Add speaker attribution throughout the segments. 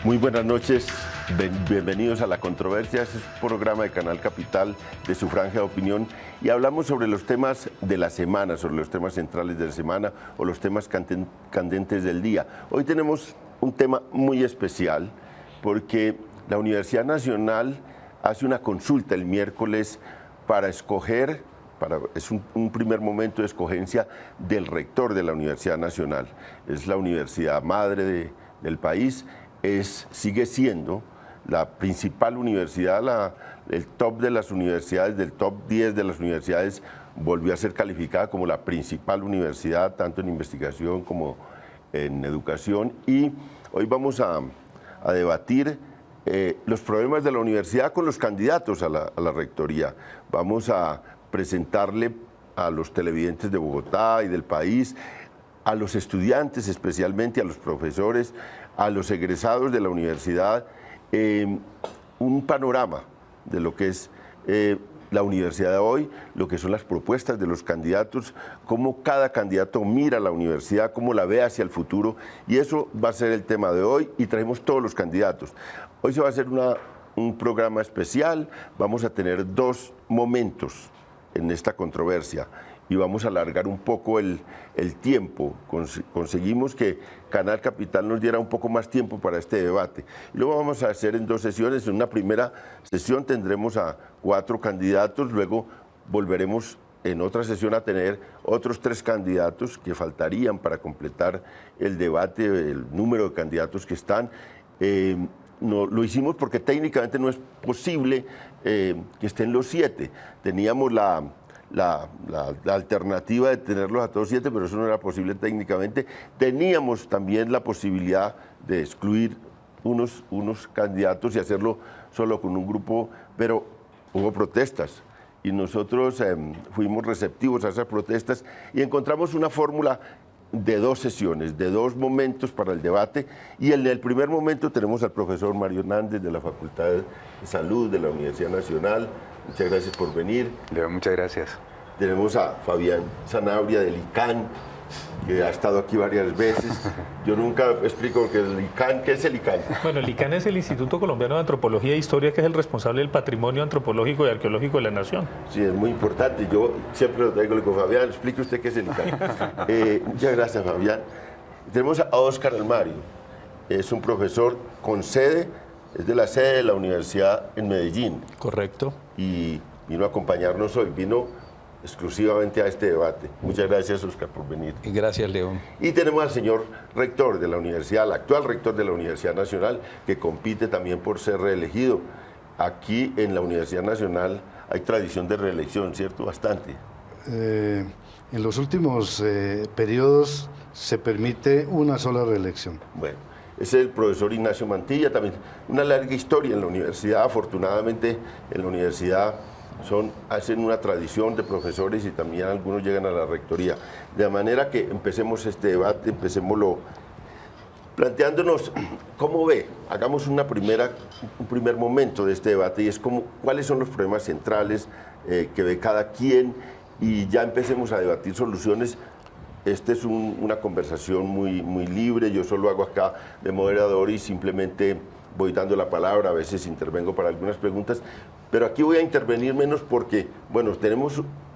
Speaker 1: Muy buenas noches, bienvenidos a La Controversia. Este es un programa de Canal Capital de su franja de opinión y hablamos sobre los temas de la semana, sobre los temas centrales de la semana o los temas candentes del día. Hoy tenemos un tema muy especial porque la Universidad Nacional hace una consulta el miércoles para escoger, es un primer momento de escogencia del rector de la Universidad Nacional. Es la universidad madre del país. Sigue siendo la principal universidad, el top de las universidades, del top 10 de las universidades, volvió a ser calificada como la principal universidad, tanto en investigación como en educación. Y hoy vamos a debatir los problemas de la universidad con los candidatos a la rectoría. Vamos a presentarle a los televidentes de Bogotá y del país, a los estudiantes especialmente, a los profesores, a los egresados de la universidad, un panorama de lo que es la universidad de hoy, lo que son las propuestas de los candidatos, cómo cada candidato mira la universidad, cómo la ve hacia el futuro, y eso va a ser el tema de hoy, y traemos todos los candidatos. Hoy se va a hacer un programa especial, vamos a tener dos momentos en esta controversia, y vamos a alargar un poco el tiempo. Conseguimos que Canal Capital nos diera un poco más tiempo para este debate. Y luego vamos a hacer en dos sesiones. En una primera sesión tendremos a 4 candidatos, luego volveremos en otra sesión a tener otros 3 candidatos que faltarían para completar el debate, el número de candidatos que están. No, lo hicimos porque técnicamente no es posible que estén los 7. Teníamos la alternativa de tenerlos a todos 7, pero eso no era posible técnicamente. Teníamos también la posibilidad de excluir unos candidatos y hacerlo solo con un grupo, pero hubo protestas y nosotros fuimos receptivos a esas protestas y encontramos una fórmula de 2 sesiones, de 2 momentos para el debate, y en el primer momento tenemos al profesor Mario Hernández de la Facultad de Salud de la Universidad Nacional. Muchas gracias por venir.
Speaker 2: Leo, muchas gracias.
Speaker 1: Tenemos a Fabián Zanabria del ICANN, que ha estado aquí varias veces. Yo nunca explico que el ICANN, ¿qué es el ICANN?
Speaker 3: Bueno, el ICANN es el Instituto Colombiano de Antropología e Historia, que es el responsable del patrimonio antropológico y arqueológico de la nación.
Speaker 1: Sí, es muy importante. Yo siempre lo traigo con Fabián. Explique usted qué es el ICANN. Muchas gracias, Fabián. Tenemos a Óscar Almario. Es un profesor con sede, es de la sede de la universidad en Medellín.
Speaker 3: Correcto.
Speaker 1: Y vino a acompañarnos hoy, vino exclusivamente a este debate. Muchas gracias, Óscar, por venir.
Speaker 3: Y gracias, León.
Speaker 1: Y tenemos al señor rector de la universidad, el actual rector de la Universidad Nacional, que compite también por ser reelegido. Aquí en la Universidad Nacional hay tradición de reelección, ¿cierto? Bastante.
Speaker 4: En los últimos periodos se permite una sola reelección.
Speaker 1: Bueno, es el profesor Ignacio Mantilla, también una larga historia en la universidad. Afortunadamente en la universidad hacen una tradición de profesores y también algunos llegan a la rectoría. De manera que empecemos este debate, empecémoslo planteándonos cómo ve, hagamos un primer momento de este debate, y es cuáles son los problemas centrales que ve cada quien, y ya empecemos a debatir soluciones. Esta es una conversación muy libre, yo solo hago acá de moderador y simplemente voy dando la palabra, a veces intervengo para algunas preguntas, pero aquí voy a intervenir menos porque, bueno,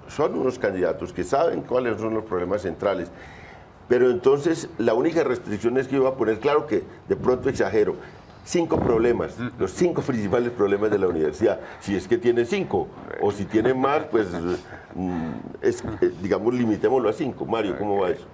Speaker 1: son unos candidatos que saben cuáles son los problemas centrales, pero entonces la única restricción es que yo voy a poner, claro que de pronto exagero, 5 problemas, los 5 principales problemas de la universidad, si es que tiene 5, o si tiene más, pues, digamos, limitémoslo a 5. Mario, ¿cómo va eso?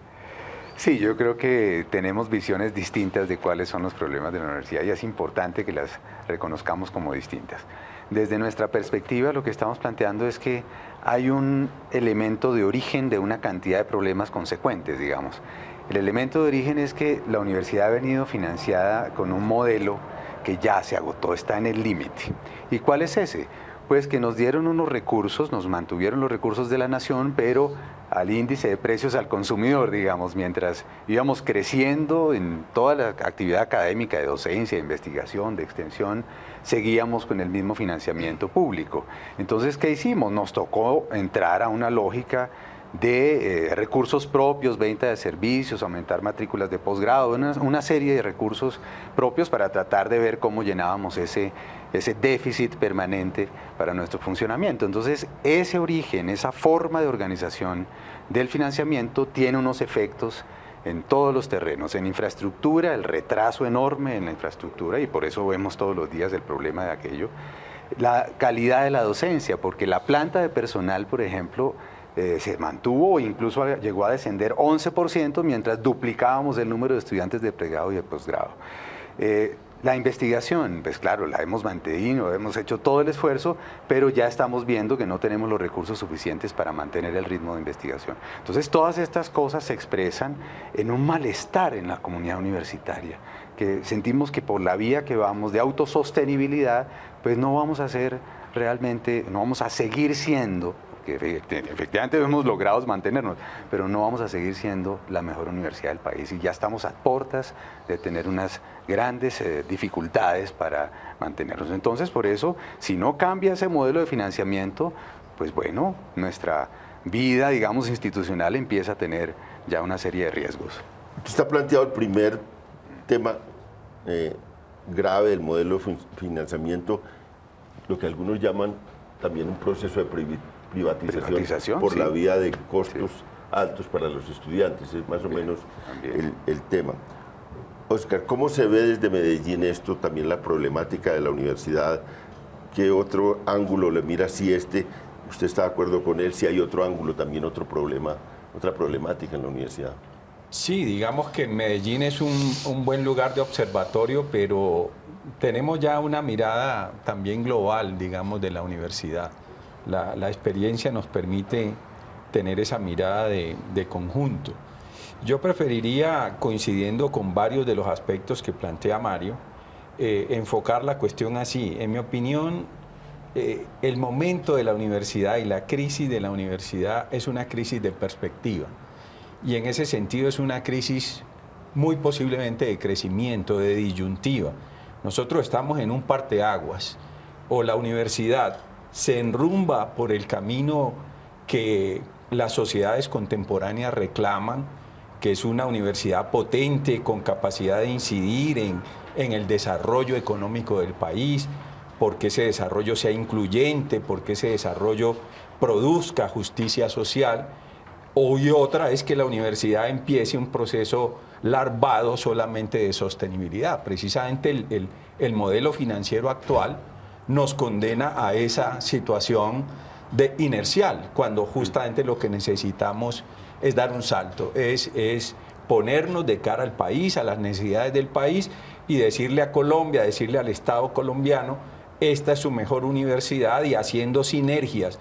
Speaker 2: Sí, yo creo que tenemos visiones distintas de cuáles son los problemas de la universidad y es importante que las reconozcamos como distintas. Desde nuestra perspectiva, lo que estamos planteando es que hay un elemento de origen de una cantidad de problemas consecuentes, digamos. El elemento de origen es que la universidad ha venido financiada con un modelo que ya se agotó, está en el límite. ¿Y cuál es ese? Pues que nos dieron unos recursos, nos mantuvieron los recursos de la nación, pero al índice de precios al consumidor, digamos, mientras íbamos creciendo en toda la actividad académica de docencia, de investigación, de extensión, seguíamos con el mismo financiamiento público. Entonces, ¿qué hicimos? Nos tocó entrar a una lógica de recursos propios, venta de servicios, aumentar matrículas de posgrado, una serie de recursos propios para tratar de ver cómo llenábamos ese déficit permanente para nuestro funcionamiento. Entonces, ese origen, esa forma de organización del financiamiento tiene unos efectos en todos los terrenos, en infraestructura, el retraso enorme en la infraestructura, y por eso vemos todos los días el problema de aquello. La calidad de la docencia, porque la planta de personal, por ejemplo, se mantuvo o incluso llegó a descender 11% mientras duplicábamos el número de estudiantes de pregrado y de posgrado. La investigación, pues claro, la hemos mantenido, hemos hecho todo el esfuerzo, pero ya estamos viendo que no tenemos los recursos suficientes para mantener el ritmo de investigación. Entonces, todas estas cosas se expresan en un malestar en la comunidad universitaria, que sentimos que por la vía que vamos de autosostenibilidad, pues no vamos a ser realmente, no vamos a seguir siendo, que efectivamente hemos logrado mantenernos, pero no vamos a seguir siendo la mejor universidad del país, y ya estamos a puertas de tener unas grandes dificultades para mantenernos. Entonces, por eso, si no cambia ese modelo de financiamiento, pues bueno, nuestra vida, digamos, institucional empieza a tener ya una serie de riesgos.
Speaker 1: Aquí está planteado el primer tema grave del modelo de financiamiento, lo que algunos llaman también un proceso de privatización por la vía de costos altos para los estudiantes. Es más o menos el tema. Óscar, ¿cómo se ve desde Medellín esto, también la problemática de la universidad? ¿Qué otro ángulo le mira? Si usted está de acuerdo con él, si hay otro ángulo, también otro problema, otra problemática en la universidad.
Speaker 5: Sí, digamos que Medellín es un buen lugar de observatorio, pero tenemos ya una mirada también global, digamos, de la universidad. La experiencia nos permite tener esa mirada de conjunto. Yo preferiría, coincidiendo con varios de los aspectos que plantea Mario, enfocar la cuestión así. En mi opinión, el momento de la universidad y la crisis de la universidad es una crisis de perspectiva. Y en ese sentido es una crisis muy posiblemente de crecimiento, de disyuntiva. Nosotros estamos en un parteaguas. O la universidad se enrumba por el camino que las sociedades contemporáneas reclaman, que es una universidad potente, con capacidad de incidir en el desarrollo económico del país, porque ese desarrollo sea incluyente, porque ese desarrollo produzca justicia social. Y otra es que la universidad empiece un proceso larvado solamente de sostenibilidad. Precisamente el modelo financiero actual nos condena a esa situación de inercial, cuando justamente lo que necesitamos es dar un salto, es ponernos de cara al país, a las necesidades del país, y decirle a Colombia, decirle al Estado colombiano, esta es su mejor universidad, y haciendo sinergias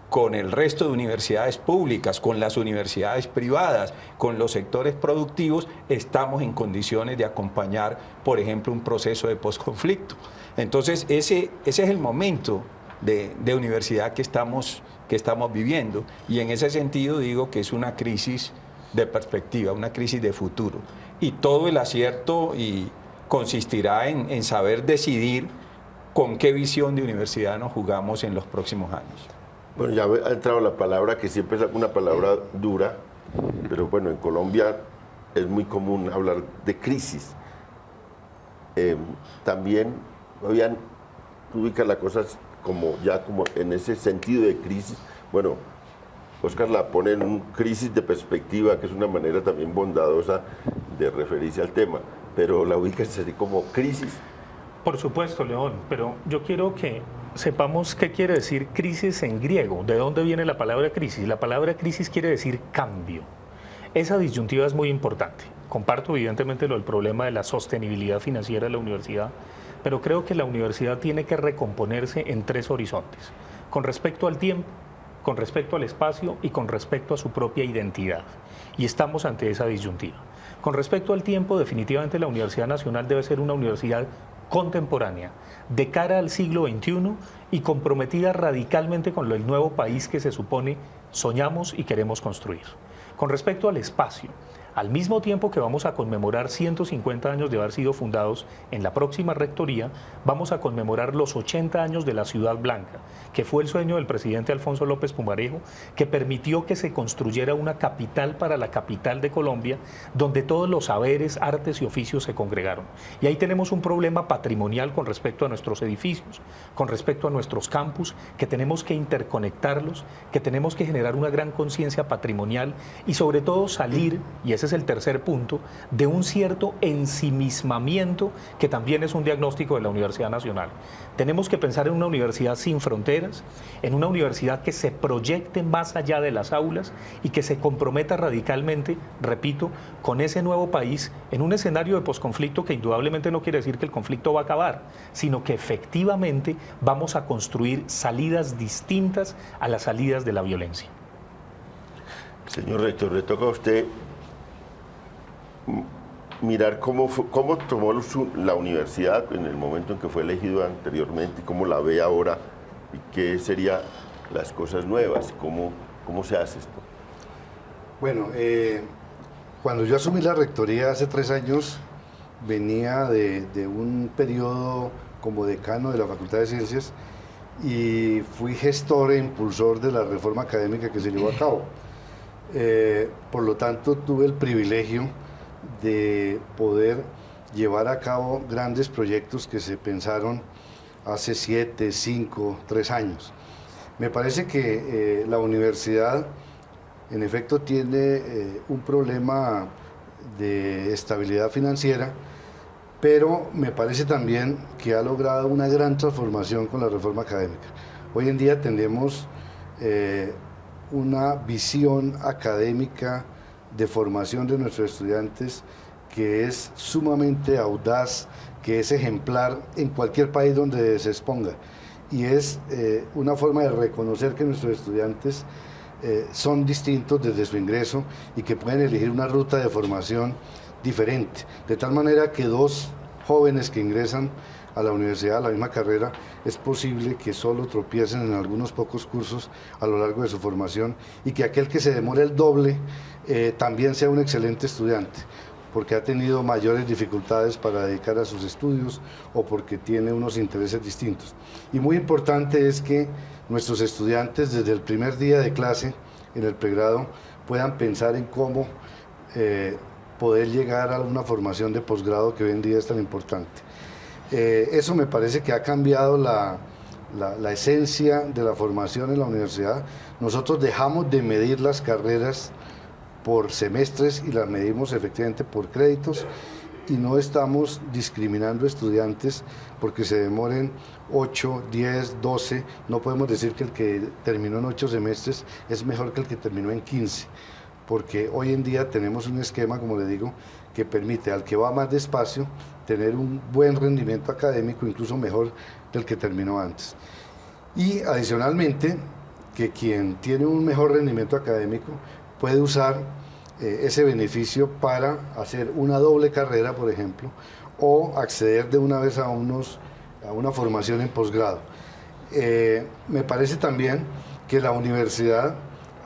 Speaker 5: con el resto de universidades públicas, con las universidades privadas, con los sectores productivos, estamos en condiciones de acompañar, por ejemplo, un proceso de posconflicto. Entonces, ese es el momento de universidad que estamos viviendo, y en ese sentido digo que es una crisis de perspectiva, una crisis de futuro. Y todo el acierto consistirá en saber decidir con qué visión de universidad nos jugamos en los próximos años.
Speaker 1: Bueno, ya ha entrado la palabra que siempre es una palabra dura, pero bueno, en Colombia es muy común hablar de crisis. También, Fabián, ubica las cosas como en ese sentido de crisis. Bueno, Óscar la pone en una crisis de perspectiva, que es una manera también bondadosa de referirse al tema, pero la ubica así como crisis.
Speaker 3: Por supuesto, León, pero yo quiero que sepamos qué quiere decir crisis en griego, de dónde viene la palabra crisis. La palabra crisis quiere decir cambio. Esa disyuntiva es muy importante. Comparto evidentemente el problema de la sostenibilidad financiera de la universidad, pero creo que la universidad tiene que recomponerse en tres horizontes: con respecto al tiempo, con respecto al espacio y con respecto a su propia identidad. Y estamos ante esa disyuntiva. Con respecto al tiempo, definitivamente la Universidad Nacional debe ser una universidad contemporánea, de cara al siglo XXI y comprometida radicalmente con el nuevo país que se supone soñamos y queremos construir. Con respecto al espacio, Al mismo tiempo que vamos a conmemorar 150 años de haber sido fundados, en la próxima rectoría vamos a conmemorar los 80 años de la Ciudad Blanca, que fue el sueño del presidente Alfonso López Pumarejo, que permitió que se construyera una capital para la capital de Colombia, donde todos los saberes, artes y oficios se congregaron. Y ahí tenemos un problema patrimonial con respecto a nuestros edificios, con respecto a nuestros campus, que tenemos que interconectarlos, que tenemos que generar una gran conciencia patrimonial y sobre todo salir, y ese es el tercer punto, de un cierto ensimismamiento que también es un diagnóstico de la Universidad Nacional. Tenemos que pensar en una universidad sin fronteras, en una universidad que se proyecte más allá de las aulas y que se comprometa radicalmente, repito, con ese nuevo país en un escenario de posconflicto que indudablemente no quiere decir que el conflicto va a acabar, sino que efectivamente vamos a construir salidas distintas a las salidas de la violencia.
Speaker 1: Señor rector, le toca a usted mirar cómo tomó la universidad en el momento en que fue elegido anteriormente, cómo la ve ahora y qué serían las cosas nuevas, cómo se hace esto.
Speaker 4: Bueno, cuando yo asumí la rectoría hace 3 años, venía de un periodo como decano de la Facultad de Ciencias y fui gestor e impulsor de la reforma académica que se llevó a cabo. Por lo tanto, tuve el privilegio de poder llevar a cabo grandes proyectos que se pensaron hace 7, 5, 3 años. Me parece que la universidad, en efecto, tiene un problema de estabilidad financiera, pero me parece también que ha logrado una gran transformación con la reforma académica. Hoy en día tenemos una visión académica de formación de nuestros estudiantes que es sumamente audaz, que es ejemplar en cualquier país donde se exponga. Y es una forma de reconocer que nuestros estudiantes son distintos desde su ingreso y que pueden elegir una ruta de formación diferente. De tal manera que 2 jóvenes que ingresan a la universidad, a la misma carrera, es posible que solo tropiecen en algunos pocos cursos a lo largo de su formación y que aquel que se demore el doble también sea un excelente estudiante, porque ha tenido mayores dificultades para dedicar a sus estudios o porque tiene unos intereses distintos. Y muy importante es que nuestros estudiantes desde el primer día de clase en el pregrado puedan pensar en cómo poder llegar a una formación de posgrado que hoy en día es tan importante. Eso me parece que ha cambiado la esencia de la formación en la universidad. Nosotros dejamos de medir las carreras por semestres y las medimos efectivamente por créditos y no estamos discriminando estudiantes porque se demoren 8, 10, 12. No podemos decir que el que terminó en 8 semestres es mejor que el que terminó en 15, porque hoy en día tenemos un esquema, como le digo, que permite al que va más despacio tener un buen rendimiento académico, incluso mejor del que terminó antes. Y adicionalmente, que quien tiene un mejor rendimiento académico puede usar ese beneficio para hacer una doble carrera, por ejemplo, o acceder de una vez a una formación en posgrado. Me parece también que la universidad,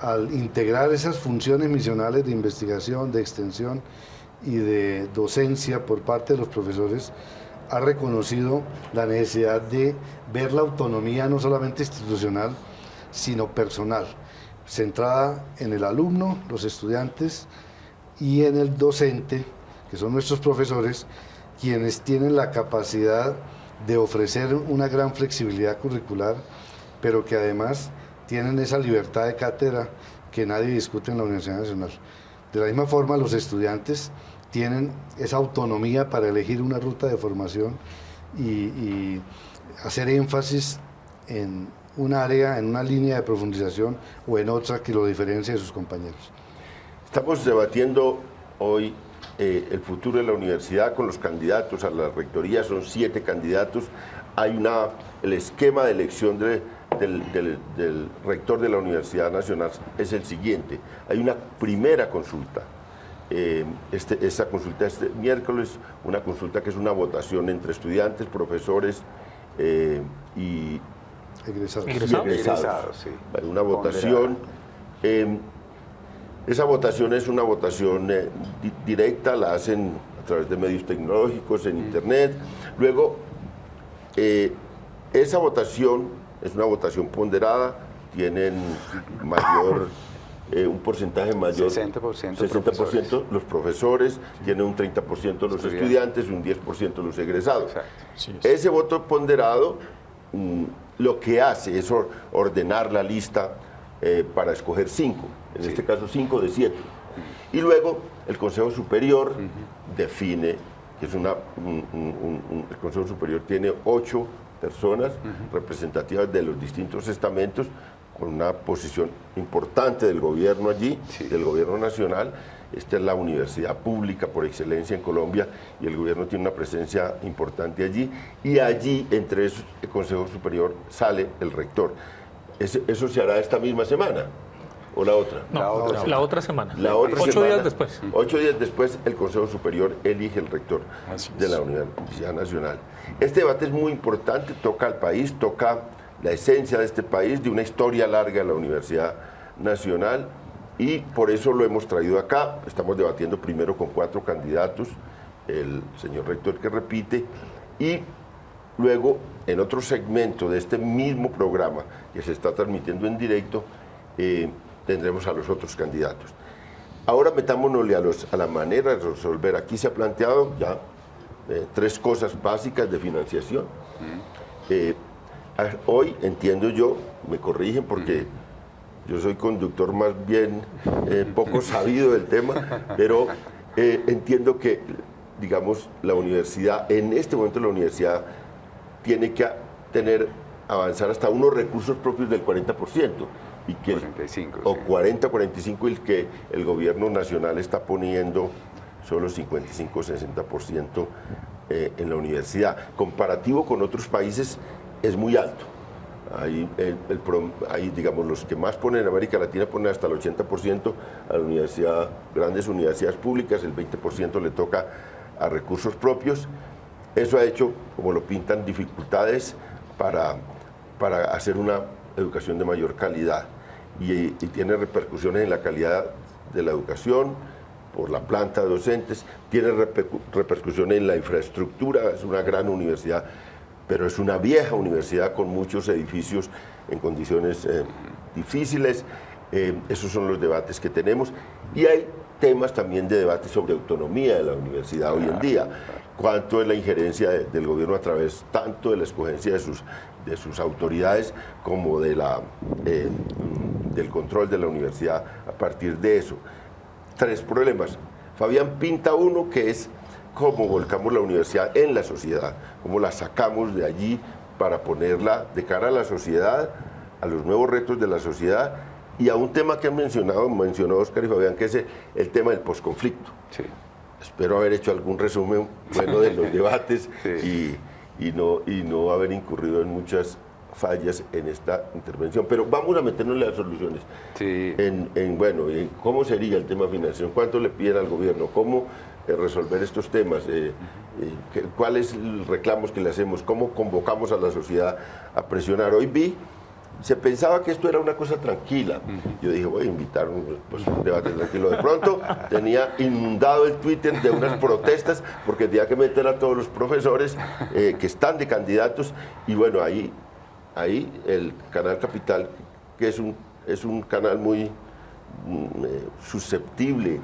Speaker 4: al integrar esas funciones misionales de investigación, de extensión y de docencia por parte de los profesores, ha reconocido la necesidad de ver la autonomía no solamente institucional, sino personal, centrada en el alumno, los estudiantes y en el docente, que son nuestros profesores, quienes tienen la capacidad de ofrecer una gran flexibilidad curricular, pero que además tienen esa libertad de cátedra que nadie discute en la Universidad Nacional. De la misma forma, los estudiantes tienen esa autonomía para elegir una ruta de formación y hacer énfasis en un área, en una línea de profundización o en otra que lo diferencie de sus compañeros.
Speaker 1: Estamos debatiendo hoy el futuro de la universidad con los candidatos a la rectoría. Son 7 candidatos. Hay el esquema de elección del rector de la Universidad Nacional es el siguiente. Hay una primera consulta. Esta consulta este miércoles, una consulta que es una votación entre estudiantes, profesores y
Speaker 4: egresados.
Speaker 2: Egresados, sí.
Speaker 1: Una votación. Esa votación es una votación directa, la hacen a través de medios tecnológicos, en internet. Luego, esa votación es una votación ponderada, tienen mayor, un porcentaje mayor,
Speaker 2: 60%
Speaker 1: los profesores, tienen un 30% los estudiantes, un 10% los egresados.
Speaker 5: Sí,
Speaker 1: Ese voto ponderado lo que hace es ordenar la lista para escoger 5, en este caso 5 de 7. Y luego el Consejo Superior define, que es el Consejo Superior tiene 8 personas representativas de los distintos estamentos, con una posición importante del gobierno allí, del gobierno nacional. Esta es la universidad pública por excelencia en Colombia y el gobierno tiene una presencia importante allí. Y allí, entre esos, el Consejo Superior, sale el rector. ¿Eso se hará esta misma semana o la otra?
Speaker 3: No, la otra semana.
Speaker 1: La otra
Speaker 3: 8
Speaker 1: semana,
Speaker 3: días después.
Speaker 1: 8 días después, el Consejo Superior elige el rector de la Universidad Nacional. Este debate es muy importante, toca al país, toca la esencia de este país, de una historia larga de la Universidad Nacional, y por eso lo hemos traído acá. Estamos debatiendo primero con 4 candidatos, el señor rector que repite, y luego en otro segmento de este mismo programa que se está transmitiendo en directo, tendremos a los otros candidatos. Ahora metámonos a la manera de resolver. Aquí se ha planteado ya 3 cosas básicas de financiación. Hoy entiendo yo, me corrigen porque yo soy conductor más bien poco sabido del tema, pero entiendo que, digamos, la universidad, en este momento la universidad tiene que avanzar hasta unos recursos propios del 40%. Y que
Speaker 2: 45,
Speaker 1: o 40-45, el que el gobierno nacional está poniendo solo 55-60% en la universidad. Comparativo con otros países es muy alto. Ahí, digamos, los que más ponen en América Latina ponen hasta el 80% a la universidad, grandes universidades públicas, el 20% le toca a recursos propios. Eso ha hecho, como lo pintan, dificultades para hacer una educación de mayor calidad. Y tiene repercusiones en la calidad de la educación, por la planta de docentes, tiene repercusiones en la infraestructura. Es una gran universidad, pero es una vieja universidad con muchos edificios en condiciones difíciles. Esos son los debates que tenemos. Y hay temas también de debate sobre autonomía de la universidad hoy en día. Cuánto es la injerencia del gobierno a través tanto de la escogencia de sus autoridades como del control de la universidad a partir de eso. 3 problemas. Fabián pinta uno, que es cómo volcamos la universidad en la sociedad, cómo la sacamos de allí para ponerla de cara a la sociedad, a los nuevos retos de la sociedad y a un tema que mencionó Oscar y Fabián, que es el tema del posconflicto.
Speaker 2: Sí.
Speaker 1: Espero haber hecho algún resumen bueno de los debates y no haber incurrido en muchas fallas en esta intervención. Pero vamos a meternos en las soluciones.
Speaker 2: Sí.
Speaker 1: En cómo sería el tema financiero, cuánto le piden al gobierno, cómo resolver estos temas, cuáles reclamos que le hacemos, cómo convocamos a la sociedad a presionar. Hoy se pensaba que esto era una cosa tranquila. Yo dije, voy a invitar un debate tranquilo. De pronto tenía inundado el Twitter de unas protestas porque tenía que meter a todos los profesores que están de candidatos. Y bueno, ahí el Canal Capital, que es un canal muy susceptible,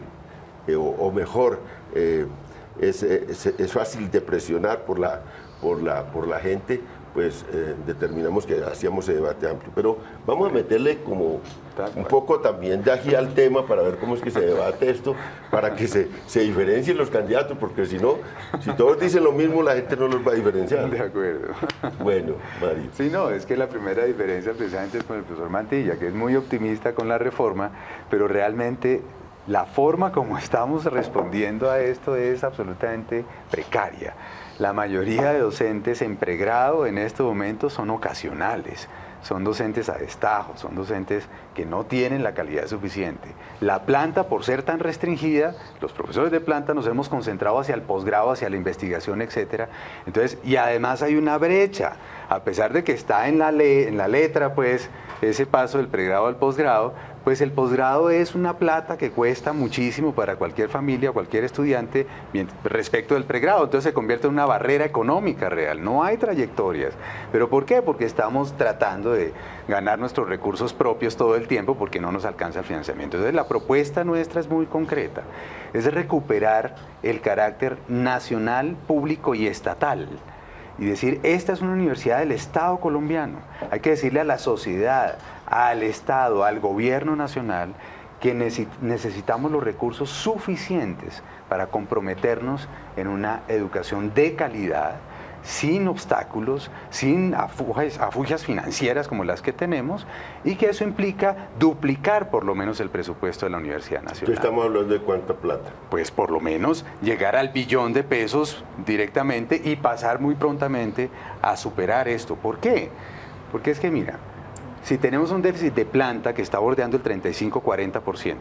Speaker 1: o mejor, es fácil de presionar por la gente, pues determinamos que hacíamos ese debate amplio. Pero vamos a meterle como un poco también de aquí al tema para ver cómo es que se debate esto, para que se diferencien los candidatos, porque si no, si todos dicen lo mismo, la gente no los va a diferenciar.
Speaker 2: De acuerdo.
Speaker 1: Bueno, Mari.
Speaker 2: Sí, no, es que la primera diferencia precisamente es con el profesor Mantilla, que es muy optimista con la reforma, pero realmente la forma como estamos respondiendo a esto es absolutamente precaria. La mayoría de docentes en pregrado en este momento son ocasionales, son docentes a destajo, son docentes que no tienen la calidad suficiente. La planta, por ser tan restringida, los profesores de planta nos hemos concentrado hacia el posgrado, hacia la investigación, etcétera. Entonces, y además hay una brecha, a pesar de que está en la letra, pues, ese paso del pregrado al posgrado, pues el posgrado es una plata que cuesta muchísimo para cualquier familia, cualquier estudiante respecto del pregrado. Entonces se convierte en una barrera económica real. No hay trayectorias. ¿Pero por qué? Porque estamos tratando de ganar nuestros recursos propios todo el tiempo porque no nos alcanza el financiamiento. Entonces la propuesta nuestra es muy concreta. Es recuperar el carácter nacional, público y estatal. Y decir, esta es una universidad del Estado colombiano. Hay que decirle a la sociedad, al Estado, al gobierno nacional, que necesitamos los recursos suficientes para comprometernos en una educación de calidad, sin obstáculos, sin afugias financieras como las que tenemos, y que eso implica duplicar por lo menos el presupuesto de la Universidad Nacional.
Speaker 1: Estamos hablando de cuánta plata.
Speaker 2: Pues por lo menos llegar al billón de pesos directamente y pasar muy prontamente a superar esto. ¿Por qué? Porque es que mira, si tenemos un déficit de planta que está bordeando el 35-40%,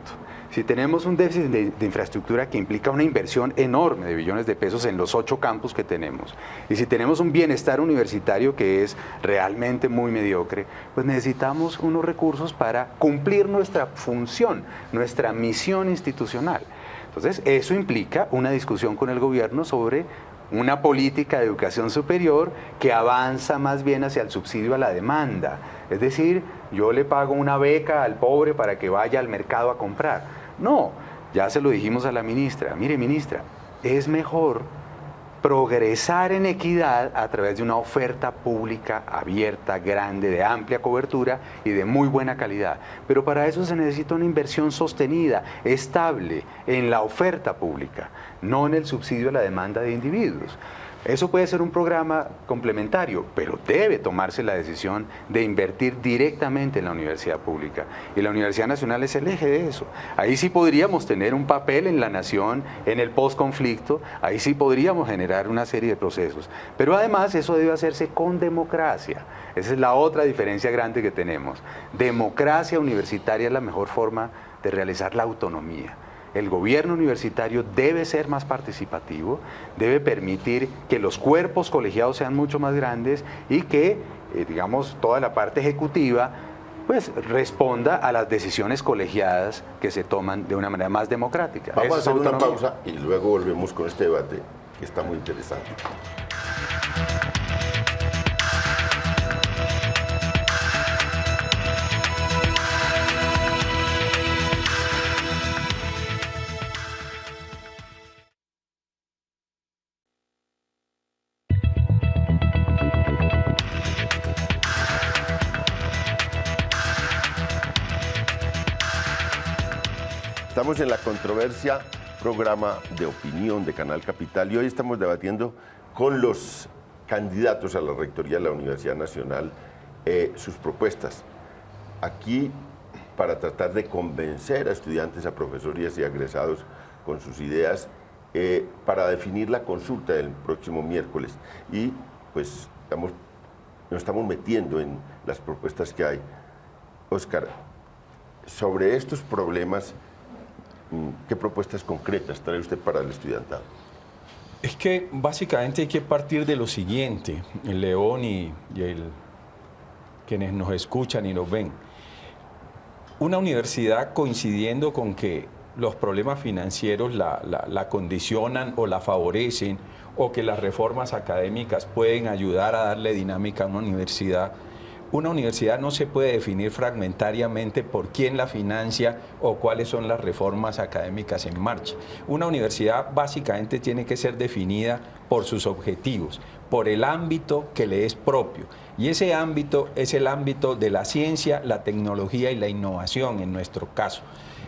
Speaker 2: si tenemos un déficit de infraestructura que implica una inversión enorme de billones de pesos en los 8 campus que tenemos, y si tenemos un bienestar universitario que es realmente muy mediocre, pues necesitamos unos recursos para cumplir nuestra función, nuestra misión institucional. Entonces, eso implica una discusión con el gobierno sobre una política de educación superior que avanza más bien hacia el subsidio a la demanda. Es decir, yo le pago una beca al pobre para que vaya al mercado a comprar. No, ya se lo dijimos a la ministra. Mire, ministra, es mejor progresar en equidad a través de una oferta pública abierta, grande, de amplia cobertura y de muy buena calidad. Pero para eso se necesita una inversión sostenida, estable, en la oferta pública, no en el subsidio a la demanda de individuos. Eso puede ser un programa complementario, pero debe tomarse la decisión de invertir directamente en la universidad pública. Y la Universidad Nacional es el eje de eso. Ahí sí podríamos tener un papel en la nación, en el posconflicto, ahí sí podríamos generar una serie de procesos. Pero además eso debe hacerse con democracia. Esa es la otra diferencia grande que tenemos. Democracia universitaria es la mejor forma de realizar la autonomía. El gobierno universitario debe ser más participativo, debe permitir que los cuerpos colegiados sean mucho más grandes y que, digamos, toda la parte ejecutiva pues responda a las decisiones colegiadas que se toman de una manera más democrática.
Speaker 1: Vamos a hacer una pausa y luego volvemos con este debate que está muy interesante. Estamos en La Controversia, programa de opinión de Canal Capital, y hoy estamos debatiendo con los candidatos a la rectoría de la Universidad Nacional sus propuestas. Aquí para tratar de convencer a estudiantes, a profesores y a egresados con sus ideas para definir la consulta del próximo miércoles. Y pues nos estamos metiendo en las propuestas que hay. Óscar, sobre estos problemas, ¿qué propuestas concretas trae usted para el estudiantado?
Speaker 5: Es que básicamente hay que partir de lo siguiente, el León y quienes nos escuchan y nos ven. Una universidad coincidiendo con que los problemas financieros la condicionan o la favorecen, o que las reformas académicas pueden ayudar a darle dinámica a una universidad. Una universidad no se puede definir fragmentariamente por quién la financia o cuáles son las reformas académicas en marcha. Una universidad básicamente tiene que ser definida por sus objetivos, por el ámbito que le es propio. Y ese ámbito es el ámbito de la ciencia, la tecnología y la innovación en nuestro caso.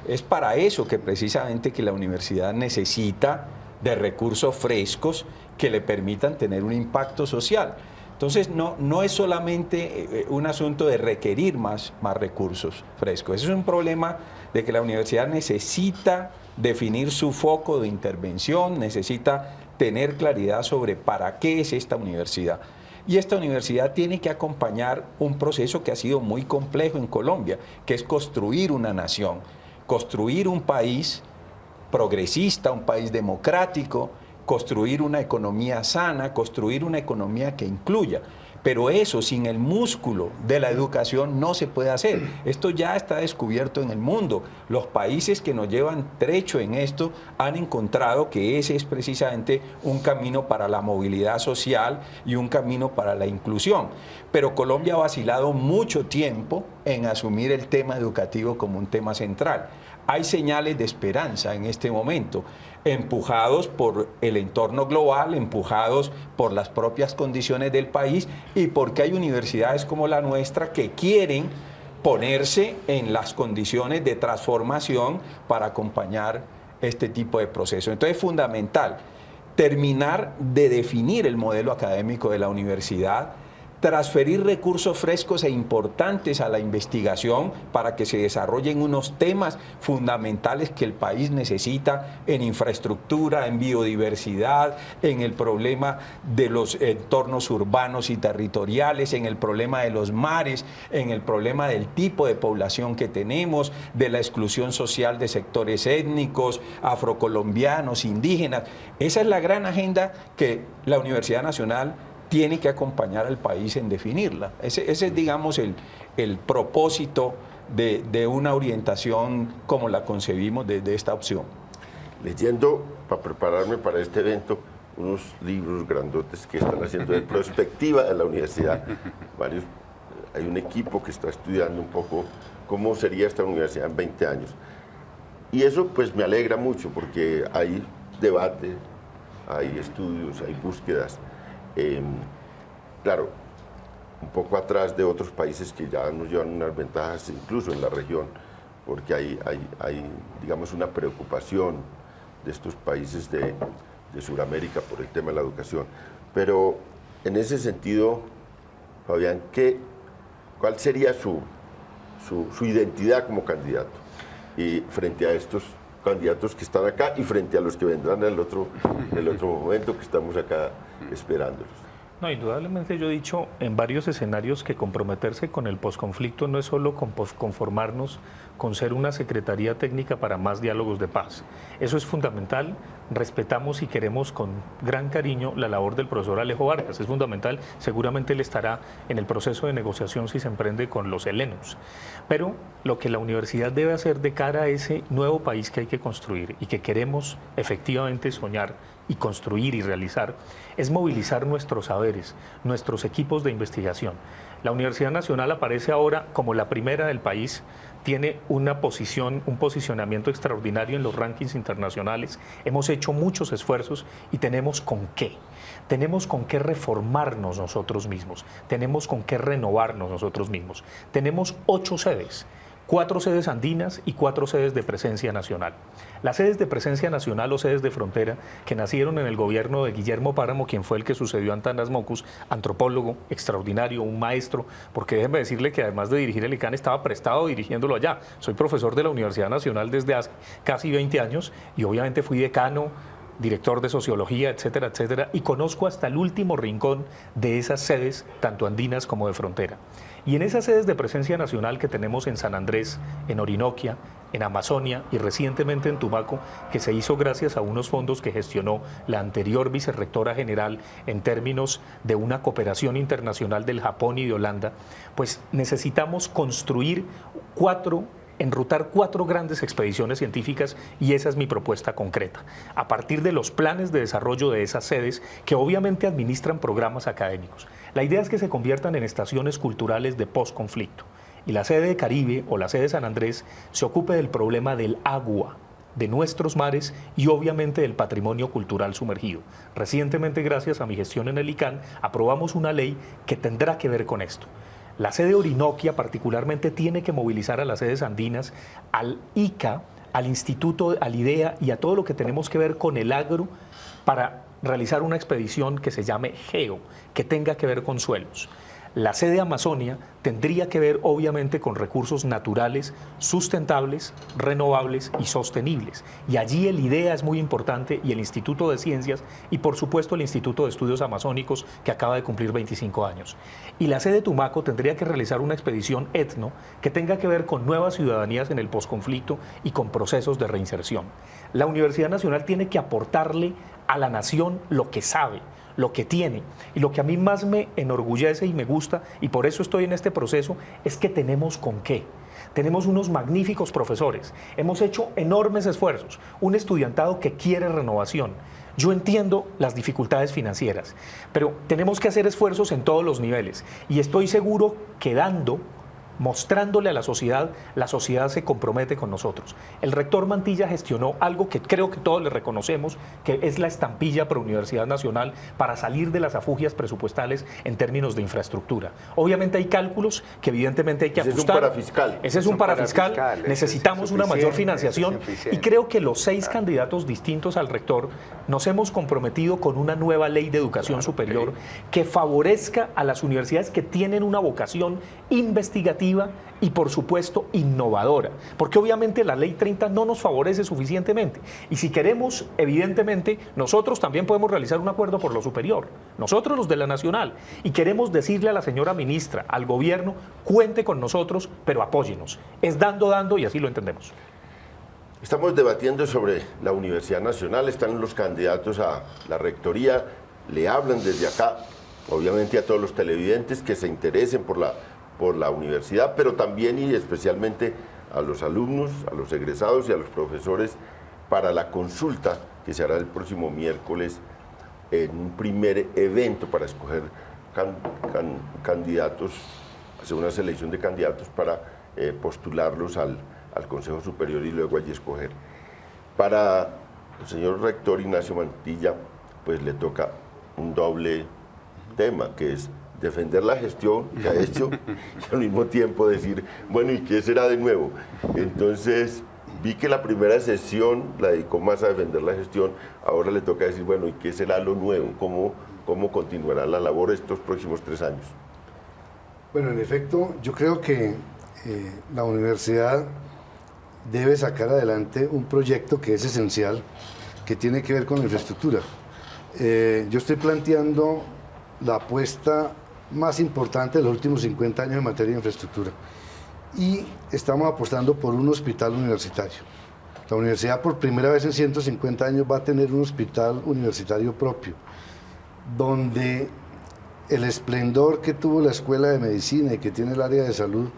Speaker 5: Es para eso que precisamente que la universidad necesita de recursos frescos que le permitan tener un impacto social. Entonces, no es solamente un asunto de requerir más recursos frescos. Ese es un problema de que la universidad necesita definir su foco de intervención, necesita tener claridad sobre para qué es esta universidad. Y esta universidad tiene que acompañar un proceso que ha sido muy complejo en Colombia, que es construir una nación, construir un país progresista, un país democrático, construir una economía sana, construir una economía que incluya. pero eso sin el músculo de la educación no se puede hacer. Esto ya está descubierto en el mundo. Los países que nos llevan trecho en esto han encontrado que ese es precisamente un camino para la movilidad social y un camino para la inclusión. Pero Colombia ha vacilado mucho tiempo en asumir el tema educativo como un tema central. Hay señales de esperanza en este momento, empujados por el entorno global, empujados por las propias condiciones del país y porque hay universidades como la nuestra que quieren ponerse en las condiciones de transformación para acompañar este tipo de procesos. Entonces es fundamental terminar de definir el modelo académico de la universidad, transferir recursos frescos e importantes a la investigación para que se desarrollen unos temas fundamentales que el país necesita en infraestructura, en biodiversidad, en el problema de los entornos urbanos y territoriales, en el problema de los mares, en el problema del tipo de población que tenemos, de la exclusión social de sectores étnicos, afrocolombianos, indígenas. Esa es la gran agenda que la Universidad Nacional tiene que acompañar al país en definirla. Ese es, digamos, el propósito de una orientación como la concebimos de esta opción.
Speaker 1: Leyendo, para prepararme para este evento, unos libros grandotes que están haciendo de prospectiva de la universidad. Hay un equipo que está estudiando un poco cómo sería esta universidad en 20 años. Y eso pues me alegra mucho porque hay debate, hay estudios, hay búsquedas. Claro, un poco atrás de otros países que ya nos llevan unas ventajas incluso en la región, porque hay digamos, una preocupación de estos países de Sudamérica por el tema de la educación. Pero en ese sentido, Fabián, ¿cuál sería su identidad como candidato? Y frente a estos candidatos que están acá y frente a los que vendrán en el otro momento que estamos acá esperándolos.
Speaker 3: No, indudablemente yo he dicho en varios escenarios que comprometerse con el posconflicto no es solo conformarnos con ser una secretaría técnica para más diálogos de paz. Eso es fundamental. Respetamos y queremos con gran cariño la labor del profesor Alejo Vargas. Es fundamental. Seguramente él estará en el proceso de negociación si se emprende con los helenos. Pero lo que la universidad debe hacer de cara a ese nuevo país que hay que construir y que queremos efectivamente soñar y construir y realizar, es movilizar nuestros saberes, nuestros equipos de investigación. La Universidad Nacional aparece ahora como la primera del país, tiene un posicionamiento extraordinario en los rankings internacionales, hemos hecho muchos esfuerzos y tenemos con qué. Tenemos con qué reformarnos nosotros mismos, tenemos con qué renovarnos nosotros mismos. Tenemos 8 sedes. 4 sedes andinas y 4 sedes de presencia nacional. Las sedes de presencia nacional o sedes de frontera que nacieron en el gobierno de Guillermo Páramo, quien fue el que sucedió a Antanas Mocus, antropólogo extraordinario, un maestro, porque déjenme decirle que además de dirigir el ICANN estaba prestado dirigiéndolo allá. Soy profesor de la Universidad Nacional desde hace casi 20 años y obviamente fui decano, director de sociología, etcétera, etcétera, y conozco hasta el último rincón de esas sedes, tanto andinas como de frontera. Y en esas sedes de presencia nacional que tenemos en San Andrés, en Orinoquia, en Amazonia y recientemente en Tumaco, que se hizo gracias a unos fondos que gestionó la anterior vicerrectora general en términos de una cooperación internacional del Japón y de Holanda, pues necesitamos construir enrutar 4 grandes expediciones científicas y esa es mi propuesta concreta. A partir de los planes de desarrollo de esas sedes que obviamente administran programas académicos. La idea es que se conviertan en estaciones culturales de posconflicto y la sede de Caribe o la sede de San Andrés se ocupe del problema del agua, de nuestros mares y obviamente del patrimonio cultural sumergido. Recientemente, gracias a mi gestión en el ICANN, aprobamos una ley que tendrá que ver con esto. La sede Orinoquia particularmente tiene que movilizar a las sedes andinas, al ICA, al Instituto, al IDEA y a todo lo que tenemos que ver con el agro para realizar una expedición que se llame GEO, que tenga que ver con suelos. La sede Amazonia tendría que ver obviamente con recursos naturales, sustentables, renovables y sostenibles. Y allí el IDEA es muy importante y el Instituto de Ciencias y por supuesto el Instituto de Estudios Amazónicos que acaba de cumplir 25 años. Y la sede Tumaco tendría que realizar una expedición etno que tenga que ver con nuevas ciudadanías en el posconflicto y con procesos de reinserción. La Universidad Nacional tiene que aportarle a la nación lo que sabe, lo que tiene. Y lo que a mí más me enorgullece y me gusta, y por eso estoy en este proceso, es que tenemos con qué. Tenemos unos magníficos profesores, hemos hecho enormes esfuerzos, un estudiantado que quiere renovación. Yo entiendo las dificultades financieras, pero tenemos que hacer esfuerzos en todos los niveles y estoy seguro que mostrándole a la sociedad se compromete con nosotros. El rector Mantilla gestionó algo que creo que todos le reconocemos, que es la estampilla Pro Universidad Nacional para salir de las afugias presupuestales en términos de infraestructura. Obviamente hay cálculos que evidentemente hay que ajustar.
Speaker 1: Ese es un parafiscal.
Speaker 3: Ese es un parafiscal. Necesitamos una mayor financiación y creo que los 6 candidatos distintos al rector nos hemos comprometido con una nueva ley de educación superior que favorezca a las universidades que tienen una vocación investigativa y por supuesto innovadora, porque obviamente la ley 30 no nos favorece suficientemente y si queremos, evidentemente, nosotros también podemos realizar un acuerdo por lo superior, nosotros los de la Nacional, y queremos decirle a la señora ministra, al gobierno, cuente con nosotros, pero apóyenos, es dando y así lo entendemos.
Speaker 1: Estamos debatiendo sobre la Universidad Nacional, están los candidatos a la rectoría, le hablan desde acá, obviamente a todos los televidentes que se interesen por la universidad, pero también y especialmente a los alumnos, a los egresados y a los profesores para la consulta que se hará el próximo miércoles en un primer evento para escoger candidatos, hacer una selección de candidatos para postularlos al Consejo Superior y luego allí escoger. Para el señor rector Ignacio Mantilla, pues le toca un doble tema, que es defender la gestión que ha hecho y al mismo tiempo decir, bueno, ¿y qué será de nuevo? Entonces, vi que la primera sesión la dedicó más a defender la gestión, ahora le toca decir, bueno, ¿y qué será lo nuevo? ¿Cómo continuará la labor estos próximos 3 años?
Speaker 4: Bueno, en efecto, yo creo que la universidad debe sacar adelante un proyecto que es esencial, que tiene que ver con la infraestructura. Yo estoy planteando la apuesta más importante de los últimos 50 años en materia de infraestructura y estamos apostando por un hospital universitario. La universidad por primera vez en 150 años va a tener un hospital universitario propio, donde el esplendor que tuvo la Escuela de Medicina y que tiene el área de salud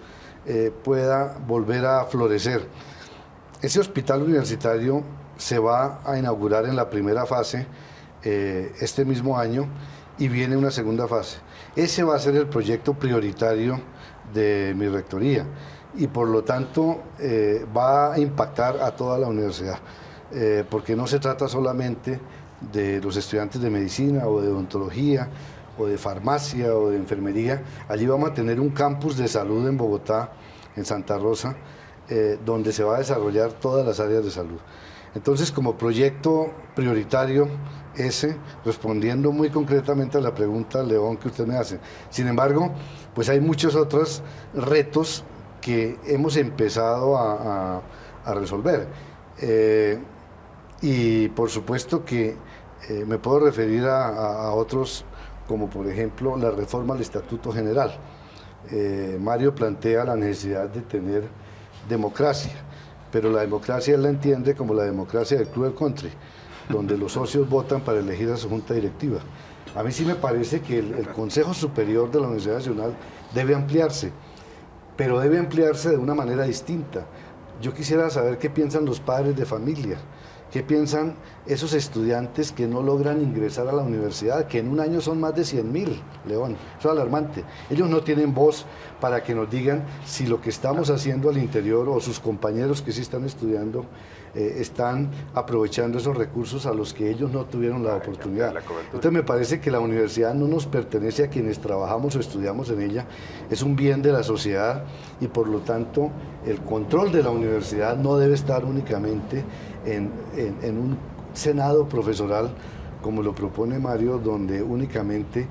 Speaker 4: pueda volver a florecer. Ese hospital universitario se va a inaugurar en la primera fase este mismo año y viene una segunda fase. Ese va a ser el proyecto prioritario de mi rectoría y por lo tanto va a impactar a toda la universidad, porque no se trata solamente de los estudiantes de medicina o de odontología o de farmacia o de enfermería. Allí vamos a tener un campus de salud en Bogotá, en Santa Rosa, donde se va a desarrollar todas las áreas de salud. Entonces, como proyecto prioritario respondiendo muy concretamente a la pregunta, León, que usted me hace. Sin embargo, pues hay muchos otros retos que hemos empezado a resolver. Y por supuesto que me puedo referir a otros, como por ejemplo la reforma al Estatuto General. Mario plantea la necesidad de tener democracia, pero la democracia él la entiende como la democracia del Club del Country, donde los socios votan para elegir a su junta directiva. A mí sí me parece que el Consejo Superior de la Universidad Nacional debe ampliarse, pero debe ampliarse de una manera distinta. Yo quisiera saber qué piensan los padres de familia, qué piensan esos estudiantes que no logran ingresar a la universidad, que en un año son más de 100.000, León, eso es alarmante. Ellos no tienen voz para que nos digan si lo que estamos haciendo al interior o sus compañeros que sí están estudiando están aprovechando esos recursos a los que ellos no tuvieron la oportunidad. Entonces me parece que la universidad no nos pertenece a quienes trabajamos o estudiamos en ella, es un bien de la sociedad y por lo tanto el control de la universidad no debe estar únicamente en un senado profesoral como lo propone Mario, donde únicamente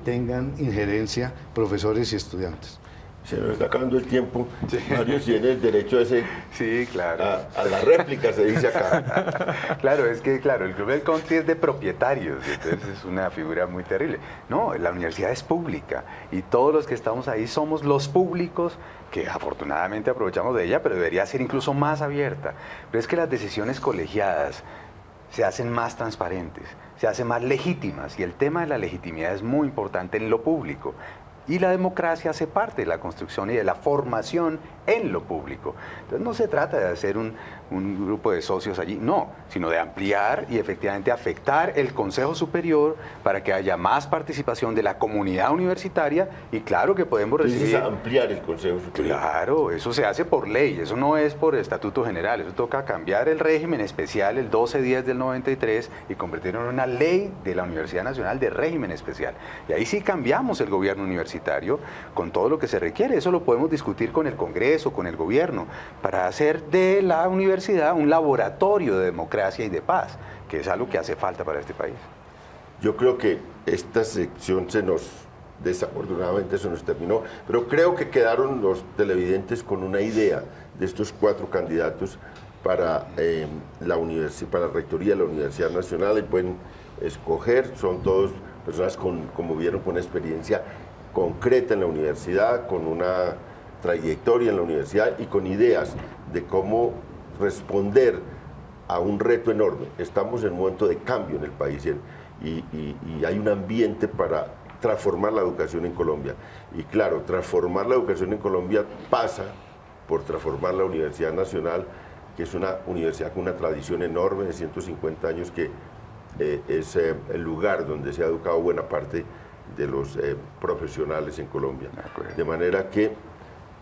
Speaker 4: tengan injerencia profesores y estudiantes.
Speaker 1: Se nos está acabando el tiempo. Sí. Mario tiene el derecho
Speaker 2: sí, claro.
Speaker 1: a la réplica, se dice acá.
Speaker 2: Claro, es que el Club del Country es de propietarios, entonces es una figura muy terrible. No, la universidad es pública y todos los que estamos ahí somos los públicos que afortunadamente aprovechamos de ella, pero debería ser incluso más abierta. Pero es que las decisiones colegiadas se hacen más transparentes, se hacen más legítimas, y el tema de la legitimidad es muy importante en lo público. Y la democracia hace parte de la construcción y de la formación en lo público. Entonces no se trata de hacer un grupo de socios allí, no, sino de ampliar y efectivamente afectar el Consejo Superior para que haya más participación de la comunidad universitaria, y claro que podemos recibir...
Speaker 1: ampliar el Consejo Superior.
Speaker 2: Claro, eso se hace por ley, eso no es por estatuto general, eso toca cambiar el régimen especial, el 1210 del 93, y convertirlo en una ley de la Universidad Nacional de régimen especial. Y ahí sí cambiamos el gobierno universitario con todo lo que se requiere. Eso lo podemos discutir con el Congreso, con el gobierno, para hacer de la universidad un laboratorio de democracia y de paz, que es algo que hace falta para este país.
Speaker 1: Yo creo que esta sección desafortunadamente se nos terminó, pero creo que quedaron los televidentes con una idea de estos 4 candidatos para para la rectoría de la Universidad Nacional, y pueden escoger, son todos personas como vieron, con experiencia concreta en la universidad, con una trayectoria en la universidad y con ideas de cómo responder a un reto enorme. Estamos en un momento de cambio en el país y hay un ambiente para transformar la educación en Colombia. Y claro, transformar la educación en Colombia pasa por transformar la Universidad Nacional, que es una universidad con una tradición enorme de 150 años, que es el lugar donde se ha educado buena parte de los profesionales en Colombia. De manera que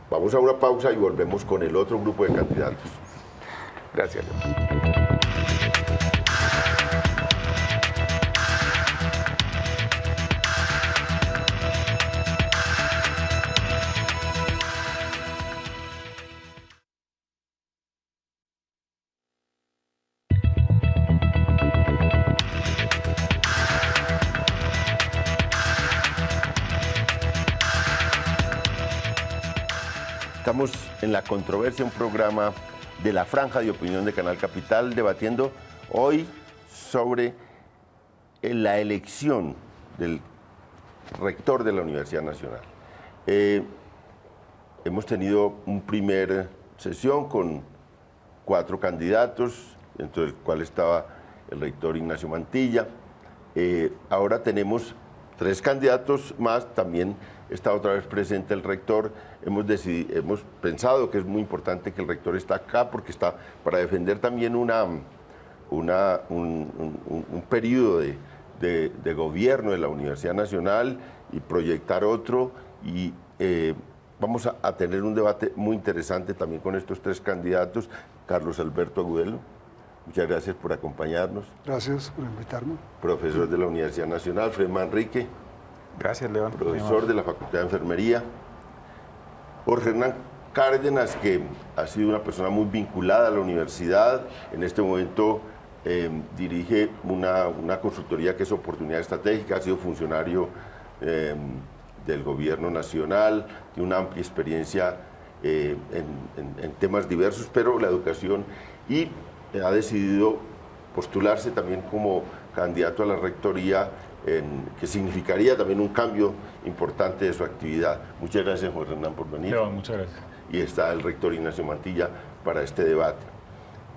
Speaker 1: vamos a una pausa y volvemos con el otro grupo de candidatos.
Speaker 2: Gracias.
Speaker 1: Estamos en La Controversia, un programa de la Franja de Opinión de Canal Capital, debatiendo hoy sobre la elección del rector de la Universidad Nacional. Hemos tenido una primera sesión con 4 candidatos, dentro del cual estaba el rector Ignacio Mantilla. Ahora tenemos 3 candidatos más, también está otra vez presente el rector. Hemos pensado que es muy importante que el rector está acá, porque está para defender también un periodo de gobierno de la Universidad Nacional y proyectar otro, y vamos a tener un debate muy interesante también con estos 3 candidatos. Carlos Alberto Agudelo, muchas gracias por acompañarnos.
Speaker 6: Gracias por invitarme.
Speaker 1: Profesor de la Universidad Nacional. Fred Manrique.
Speaker 5: Gracias, León.
Speaker 1: Profesor de la Facultad de Enfermería. Jorge Hernán Cárdenas, que ha sido una persona muy vinculada a la universidad. En este momento dirige una consultoría que es Oportunidad Estratégica, ha sido funcionario del Gobierno Nacional, tiene una amplia experiencia en temas diversos, pero la educación, y ha decidido postularse también como candidato a la rectoría, que significaría también un cambio importante de su actividad. Muchas gracias, Jorge Hernán, por venir.
Speaker 5: León, muchas gracias.
Speaker 1: Y está el rector Ignacio Mantilla para este debate.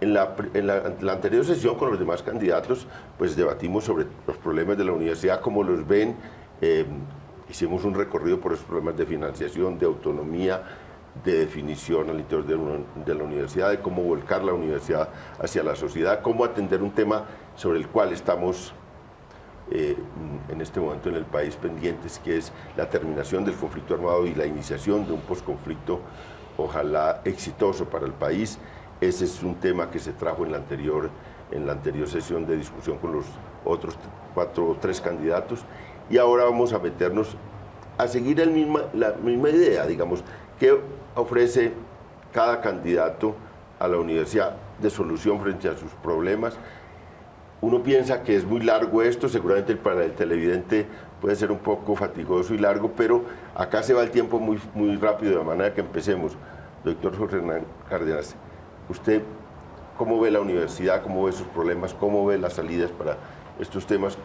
Speaker 1: En la anterior sesión con los demás candidatos, pues debatimos sobre los problemas de la universidad, cómo los ven. Hicimos un recorrido por los problemas de financiación, de autonomía, de definición al interior de la universidad, de cómo volcar la universidad hacia la sociedad, cómo atender un tema sobre el cual estamos en este momento en el país pendientes, que es la terminación del conflicto armado y la iniciación de un posconflicto, ojalá exitoso para el país. Ese es un tema que se trajo en la anterior sesión de discusión con los otros 3 candidatos, y ahora vamos a meternos a seguir la misma idea, digamos, que ofrece cada candidato a la universidad de solución frente a sus problemas. Uno piensa que es muy largo esto, seguramente para el televidente puede ser un poco fatigoso y largo, pero acá se va el tiempo muy, muy rápido, de manera que empecemos. Doctor Jorge Hernán Cárdenas, ¿usted cómo ve la universidad, cómo ve sus problemas, cómo ve las salidas para estos temas?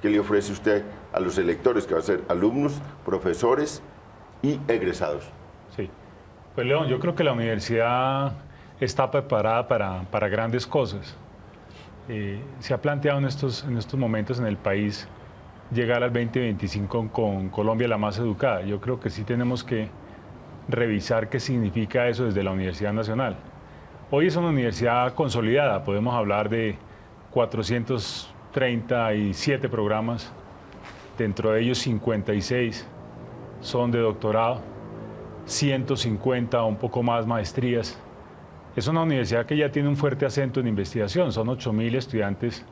Speaker 1: ¿Qué le ofrece usted a los electores, que va a ser alumnos, profesores y egresados?
Speaker 7: Sí, pues León, yo creo que la universidad está preparada para grandes cosas. se ha planteado en estos momentos en el país llegar al 2025 con Colombia la más educada. Yo creo que sí tenemos que revisar qué significa eso desde la Universidad Nacional. Hoy es una universidad consolidada, podemos hablar de 437 programas, dentro de ellos 56 son de doctorado, 150 o un poco más maestrías. Es una universidad que ya tiene un fuerte acento en investigación, son 8.000 estudiantes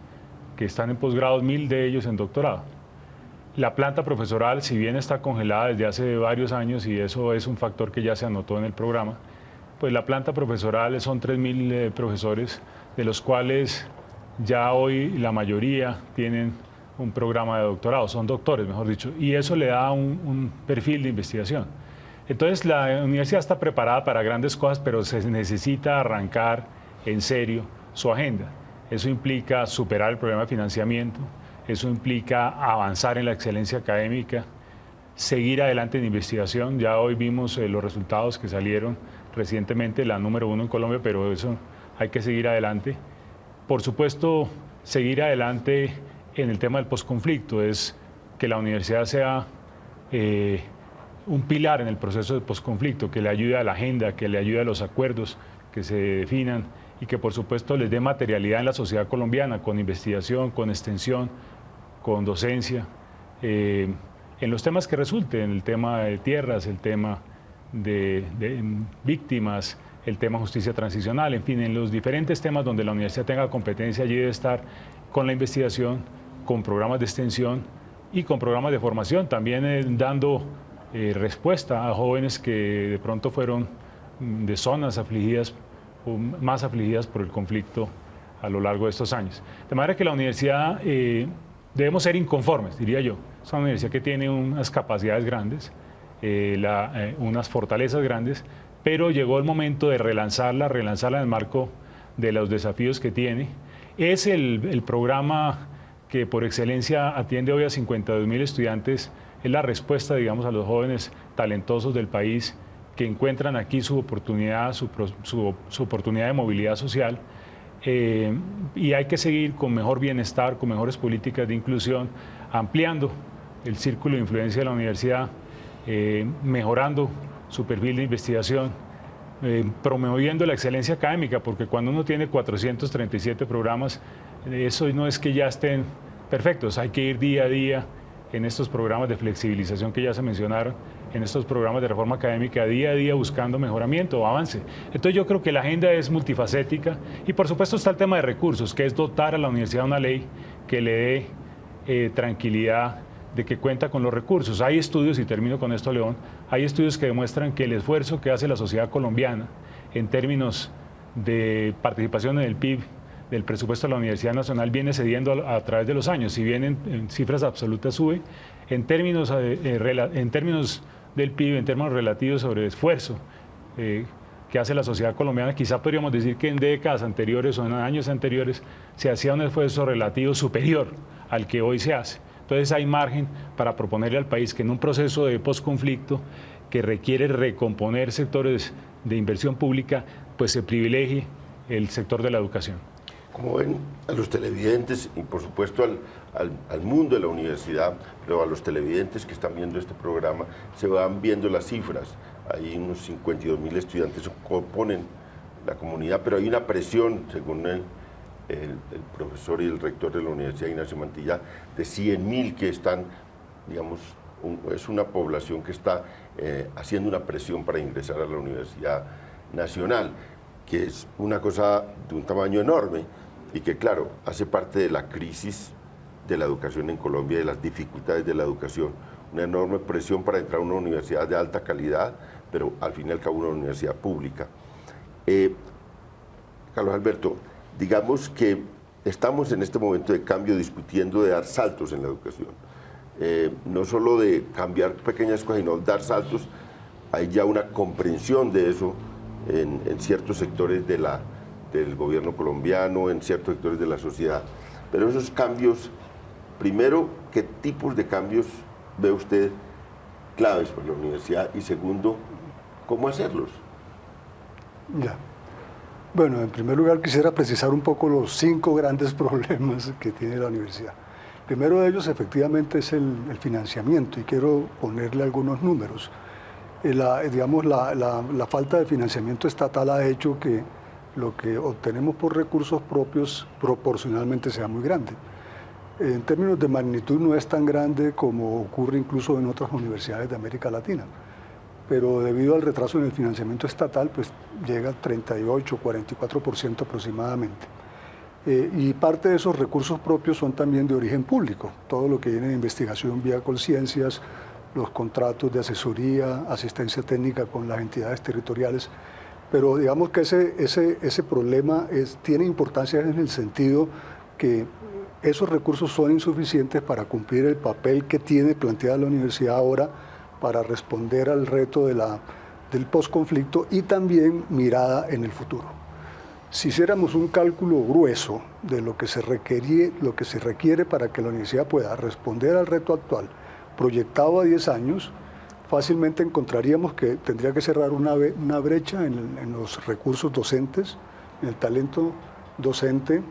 Speaker 7: que están en posgrado, 1.000 de ellos en doctorado. La planta profesoral, si bien está congelada desde hace varios años y eso es un factor que ya se anotó en el programa, pues la planta profesoral son 3.000 profesores, de los cuales ya hoy la mayoría tienen un programa de doctorado, son doctores, mejor dicho, y eso le da un perfil de investigación. Entonces la universidad está preparada para grandes cosas, pero se necesita arrancar en serio su agenda. Eso implica superar el problema de financiamiento, eso implica avanzar en la excelencia académica, seguir adelante en investigación. Ya hoy vimos los resultados que salieron recientemente, la número 1 en Colombia, pero eso hay que seguir adelante. Por supuesto, seguir adelante en el tema del posconflicto, es que la universidad sea un pilar en el proceso de posconflicto, que le ayude a la agenda, que le ayude a los acuerdos que se definan y que por supuesto les dé materialidad en la sociedad colombiana, con investigación, con extensión, con docencia, en los temas que resulten, el tema de tierras, el tema de víctimas, el tema justicia transicional, en fin, en los diferentes temas donde la universidad tenga competencia, allí debe estar con la investigación, con programas de extensión y con programas de formación, también dando respuesta a jóvenes que de pronto fueron de zonas afligidas o más afligidas por el conflicto a lo largo de estos años. De manera que la universidad debemos ser inconformes, diría yo. Es una universidad que tiene unas capacidades grandes, unas fortalezas grandes, pero llegó el momento de relanzarla en el marco de los desafíos que tiene. Es el programa que por excelencia atiende hoy a 52.000 estudiantes, es la respuesta, digamos, a los jóvenes talentosos del país que encuentran aquí su oportunidad, su oportunidad de movilidad social. Y hay que seguir con mejor bienestar, con mejores políticas de inclusión, ampliando el círculo de influencia de la universidad, mejorando su perfil de investigación, promoviendo la excelencia académica, porque cuando uno tiene 437 programas, eso no es que ya estén perfectos, hay que ir día a día en estos programas de flexibilización que ya se mencionaron, en estos programas de reforma académica, día a día buscando mejoramiento o avance. Entonces yo creo que la agenda es multifacética y por supuesto está el tema de recursos, que es dotar a la universidad de una ley que le dé tranquilidad de que cuenta con los recursos. Hay estudios, y termino con esto, León, hay estudios que demuestran que el esfuerzo que hace la sociedad colombiana en términos de participación en el PIB, del presupuesto de la Universidad Nacional, viene cediendo a través de los años. Si bien en cifras absolutas sube, en términos del PIB, en términos relativos sobre el esfuerzo que hace la sociedad colombiana, quizá podríamos decir que en décadas anteriores o en años anteriores se hacía un esfuerzo relativo superior al que hoy se hace. Entonces hay margen para proponerle al país que en un proceso de posconflicto que requiere recomponer sectores de inversión pública, pues se privilegie el sector de la educación.
Speaker 1: Como ven a los televidentes y por supuesto al mundo de la universidad, pero a los televidentes que están viendo este programa, se van viendo las cifras. Hay unos 52.000 estudiantes que componen la comunidad, pero hay una presión, según el profesor y el rector de la Universidad, Ignacio Mantilla, de 100.000 que están, digamos, es una población que está haciendo una presión para ingresar a la Universidad Nacional, que es una cosa de un tamaño enorme y que, claro, hace parte de la crisis de la educación en Colombia, de las dificultades de la educación, una enorme presión para entrar a una universidad de alta calidad, pero al fin y al cabo una universidad pública. Carlos Alberto, digamos que estamos en este momento de cambio discutiendo de dar saltos en la educación. No solo de cambiar pequeñas cosas, sino dar saltos. Hay ya una comprensión de eso en ciertos sectores del gobierno colombiano, en ciertos sectores de la sociedad. Pero esos cambios, primero, ¿qué tipos de cambios ve usted claves para la universidad? Y segundo, ¿cómo hacerlos?
Speaker 4: Ya.
Speaker 6: Bueno, en primer lugar quisiera precisar un poco los 5 grandes problemas que tiene la universidad. El primero de ellos efectivamente es el financiamiento y quiero ponerle algunos números. La falta de financiamiento estatal ha hecho que lo que obtenemos por recursos propios proporcionalmente sea muy grande. En términos de magnitud no es tan grande como ocurre incluso en otras universidades de América Latina, pero debido al retraso en el financiamiento estatal, pues llega al 38, 44% aproximadamente. Y parte de esos recursos propios son también de origen público, todo lo que viene de investigación vía Colciencias, los contratos de asesoría, asistencia técnica con las entidades territoriales, pero digamos que ese problema tiene importancia en el sentido que esos recursos son insuficientes para cumplir el papel que tiene planteada la universidad ahora para responder al reto del posconflicto y también mirada en el futuro. Si hiciéramos un cálculo grueso de lo que se requiere para que la universidad pueda responder al reto actual, proyectado a 10 años, fácilmente encontraríamos que tendría que cerrar una brecha en los recursos docentes, en el talento docente,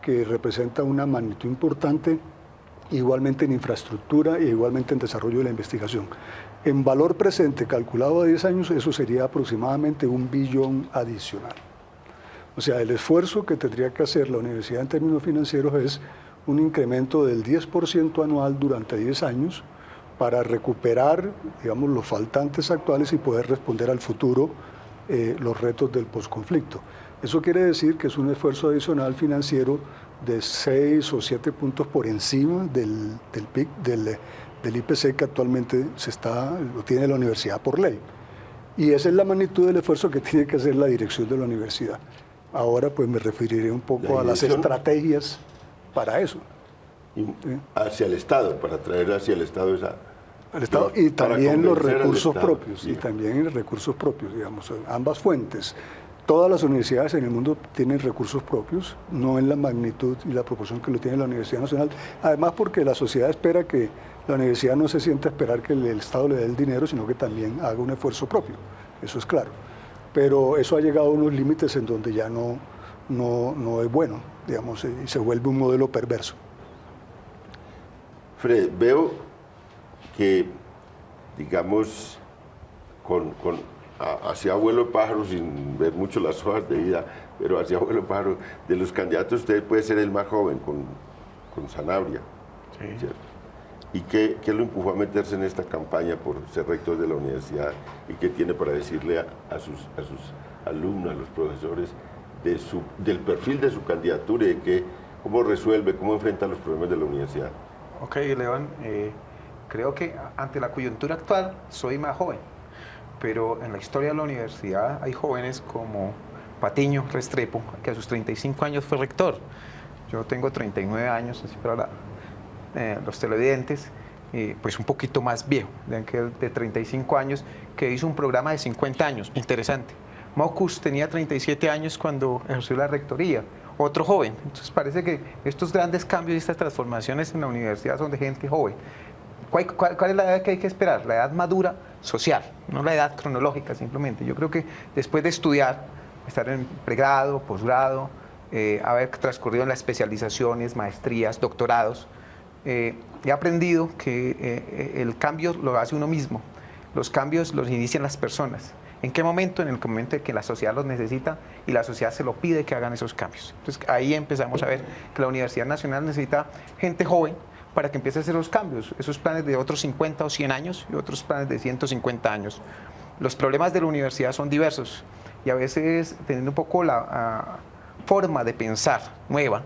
Speaker 6: que representa una magnitud importante, igualmente en infraestructura e igualmente en desarrollo de la investigación. En valor presente, calculado a 10 años, eso sería aproximadamente 1 billón adicional. O sea, el esfuerzo que tendría que hacer la universidad en términos financieros es un incremento del 10% anual durante 10 años para recuperar, digamos, los faltantes actuales y poder responder al futuro los retos del posconflicto. Eso quiere decir que es un esfuerzo adicional financiero de 6 o 7 puntos por encima del PIB, del IPC que actualmente lo tiene la universidad por ley. Y esa es la magnitud del esfuerzo que tiene que hacer la dirección de la universidad. Ahora pues me referiré un poco a las estrategias para eso.
Speaker 1: Hacia el Estado, para traer hacia el Estado esa...
Speaker 6: Al Estado y también los recursos propios, sí. Y también recursos propios, digamos, ambas fuentes. Todas las universidades en el mundo tienen recursos propios, no en la magnitud y la proporción que lo tiene la Universidad Nacional, además porque la sociedad espera que la universidad no se sienta a esperar que el Estado le dé el dinero, sino que también haga un esfuerzo propio, eso es claro. Pero eso ha llegado a unos límites en donde ya no es bueno, digamos, y se vuelve un modelo perverso.
Speaker 1: Fred, veo que, digamos, hacia abuelo pájaro, sin ver mucho las hojas de vida, pero hacia abuelo pájaro, de los candidatos usted puede ser el más joven con Sanabria. Sí. ¿Cierto? ¿Y qué lo empujó a meterse en esta campaña por ser rector de la universidad? ¿Y qué tiene para decirle a sus alumnos, a los profesores, del perfil de su candidatura y de cómo resuelve, cómo enfrenta los problemas de la universidad?
Speaker 8: Ok, León, creo que ante la coyuntura actual soy más joven, pero en la historia de la universidad hay jóvenes como Patiño Restrepo, que a sus 35 años fue rector. Yo tengo 39 años, así para los televidentes, pues un poquito más viejo, de 35 años, que hizo un programa de 50 años, interesante. Mocus tenía 37 años cuando ejerció la rectoría, otro joven. Entonces parece que estos grandes cambios y estas transformaciones en la universidad son de gente joven. ¿Cuál es la edad que hay que esperar? La edad madura social, no la edad cronológica simplemente. Yo creo que después de estudiar, estar en pregrado, posgrado, haber transcurrido en las especializaciones, maestrías, doctorados, he aprendido que el cambio lo hace uno mismo. Los cambios los inician las personas. ¿En qué momento? En el momento en que la sociedad los necesita y la sociedad se lo pide que hagan esos cambios. Entonces ahí empezamos a ver que la Universidad Nacional necesita gente joven para que empiece a hacer los cambios, esos planes de otros 50 o 100 años y otros planes de 150 años. Los problemas de la universidad son diversos y a veces teniendo un poco la forma de pensar nueva,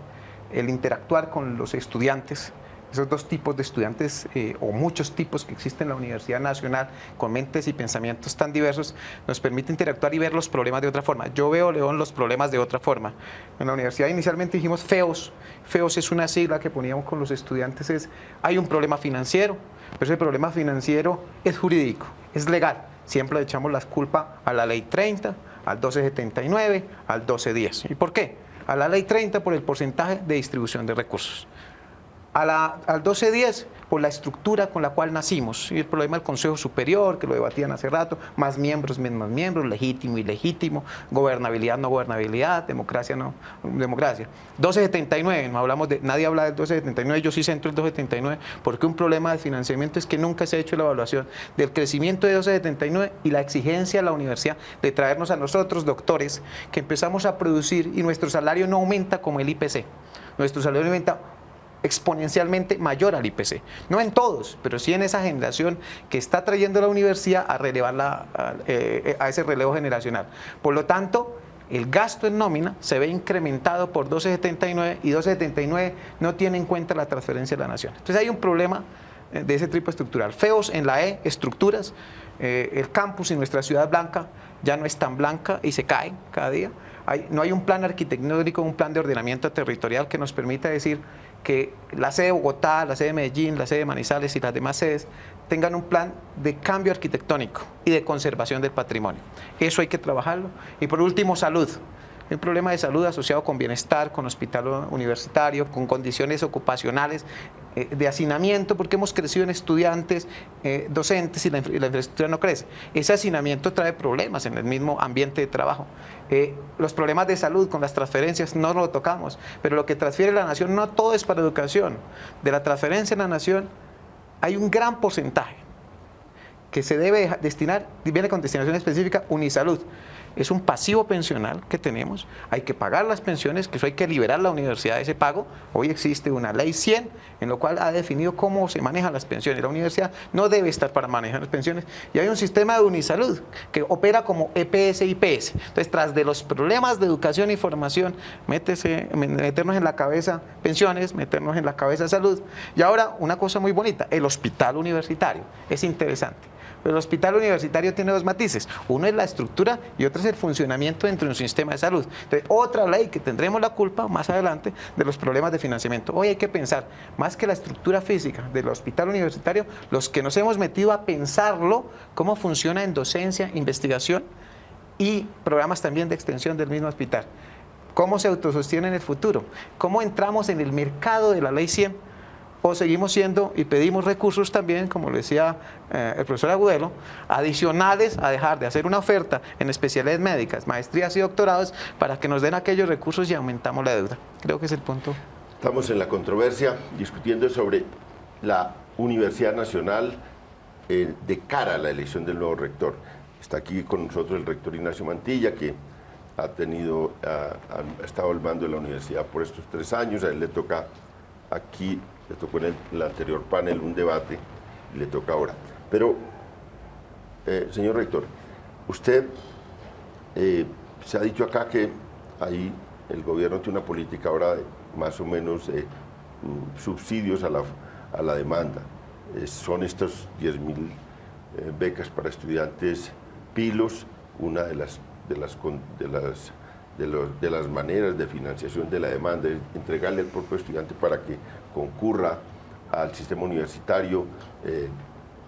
Speaker 8: el interactuar con los estudiantes, esos dos tipos de estudiantes o muchos tipos que existen en la Universidad Nacional con mentes y pensamientos tan diversos, nos permite interactuar y ver los problemas de otra forma. Yo veo, León, los problemas de otra forma. En la universidad inicialmente dijimos FEOS. FEOS es una sigla que poníamos con los estudiantes, hay un problema financiero, pero ese problema financiero es jurídico, es legal. Siempre le echamos la culpa a la Ley 30, al 1279, al 1210. ¿Y por qué? A la Ley 30 por el porcentaje de distribución de recursos. al 1210 por la estructura con la cual nacimos. Y el problema del Consejo Superior, que lo debatían hace rato, más miembros, menos miembros, legítimo, ilegítimo, gobernabilidad, no gobernabilidad, democracia, no democracia. 1279, no hablamos de, nadie habla del 1279, yo sí centro el 1279, porque un problema de financiamiento es que nunca se ha hecho la evaluación del crecimiento de 1279 y la exigencia a la universidad de traernos a nosotros, doctores, que empezamos a producir y nuestro salario no aumenta como el IPC. Nuestro salario aumenta exponencialmente mayor al IPC. No en todos, pero sí en esa generación que está trayendo la universidad a relevarla a ese relevo generacional. Por lo tanto, el gasto en nómina se ve incrementado por 1279 y 1279 no tiene en cuenta la transferencia de la nación. Entonces hay un problema de ese tipo estructural. Feos en la E, estructuras, el campus en nuestra ciudad blanca ya no es tan blanca y se cae cada día. No hay un plan arquitectónico, un plan de ordenamiento territorial que nos permita decir que la sede de Bogotá, la sede de Medellín, la sede de Manizales y las demás sedes tengan un plan de cambio arquitectónico y de conservación del patrimonio. Eso hay que trabajarlo. Y por último, salud. Un problema de salud asociado con bienestar, con hospital universitario, con condiciones ocupacionales, de hacinamiento, porque hemos crecido en estudiantes, docentes y la infraestructura no crece. Ese hacinamiento trae problemas en el mismo ambiente de trabajo. Los problemas de salud con las transferencias no lo tocamos, pero lo que transfiere la nación no todo es para educación. De la transferencia en la nación hay un gran porcentaje que se debe destinar, viene con destinación específica, Unisalud. Es un pasivo pensional que tenemos, hay que pagar las pensiones, que eso hay que liberar la universidad de ese pago. Hoy existe una ley 100 en lo cual ha definido cómo se manejan las pensiones. La universidad no debe estar para manejar las pensiones y hay un sistema de Unisalud que opera como EPS y IPS. Entonces, tras de los problemas de educación y formación, meternos en la cabeza pensiones, meternos en la cabeza salud. Y ahora, una cosa muy bonita, el hospital universitario, es interesante. Pero el hospital universitario tiene dos matices. Uno es la estructura y otro es el funcionamiento dentro de un sistema de salud. Entonces, otra ley que tendremos la culpa más adelante de los problemas de financiamiento. Hoy hay que pensar, más que la estructura física del hospital universitario, los que nos hemos metido a pensarlo, cómo funciona en docencia, investigación y programas también de extensión del mismo hospital. Cómo se autosostiene en el futuro. Cómo entramos en el mercado de la ley 100. O seguimos siendo y pedimos recursos también, como lo decía el profesor Agudelo, adicionales a dejar de hacer una oferta en especialidades médicas, maestrías y doctorados, para que nos den aquellos recursos y aumentamos la deuda. Creo que es el punto.
Speaker 1: Estamos en la controversia discutiendo sobre la Universidad Nacional de cara a la elección del nuevo rector. Está aquí con nosotros el rector Ignacio Mantilla, que ha estado al mando de la universidad por estos 3 años. A él le toca aquí, le tocó en el anterior panel un debate y le toca ahora. Pero, señor rector, usted se ha dicho acá que ahí el gobierno tiene una política ahora de más o menos subsidios a la demanda. Son estos 10.000 becas para estudiantes pilos, una de las maneras de financiación de la demanda, es entregarle al propio estudiante para que concurra al sistema universitario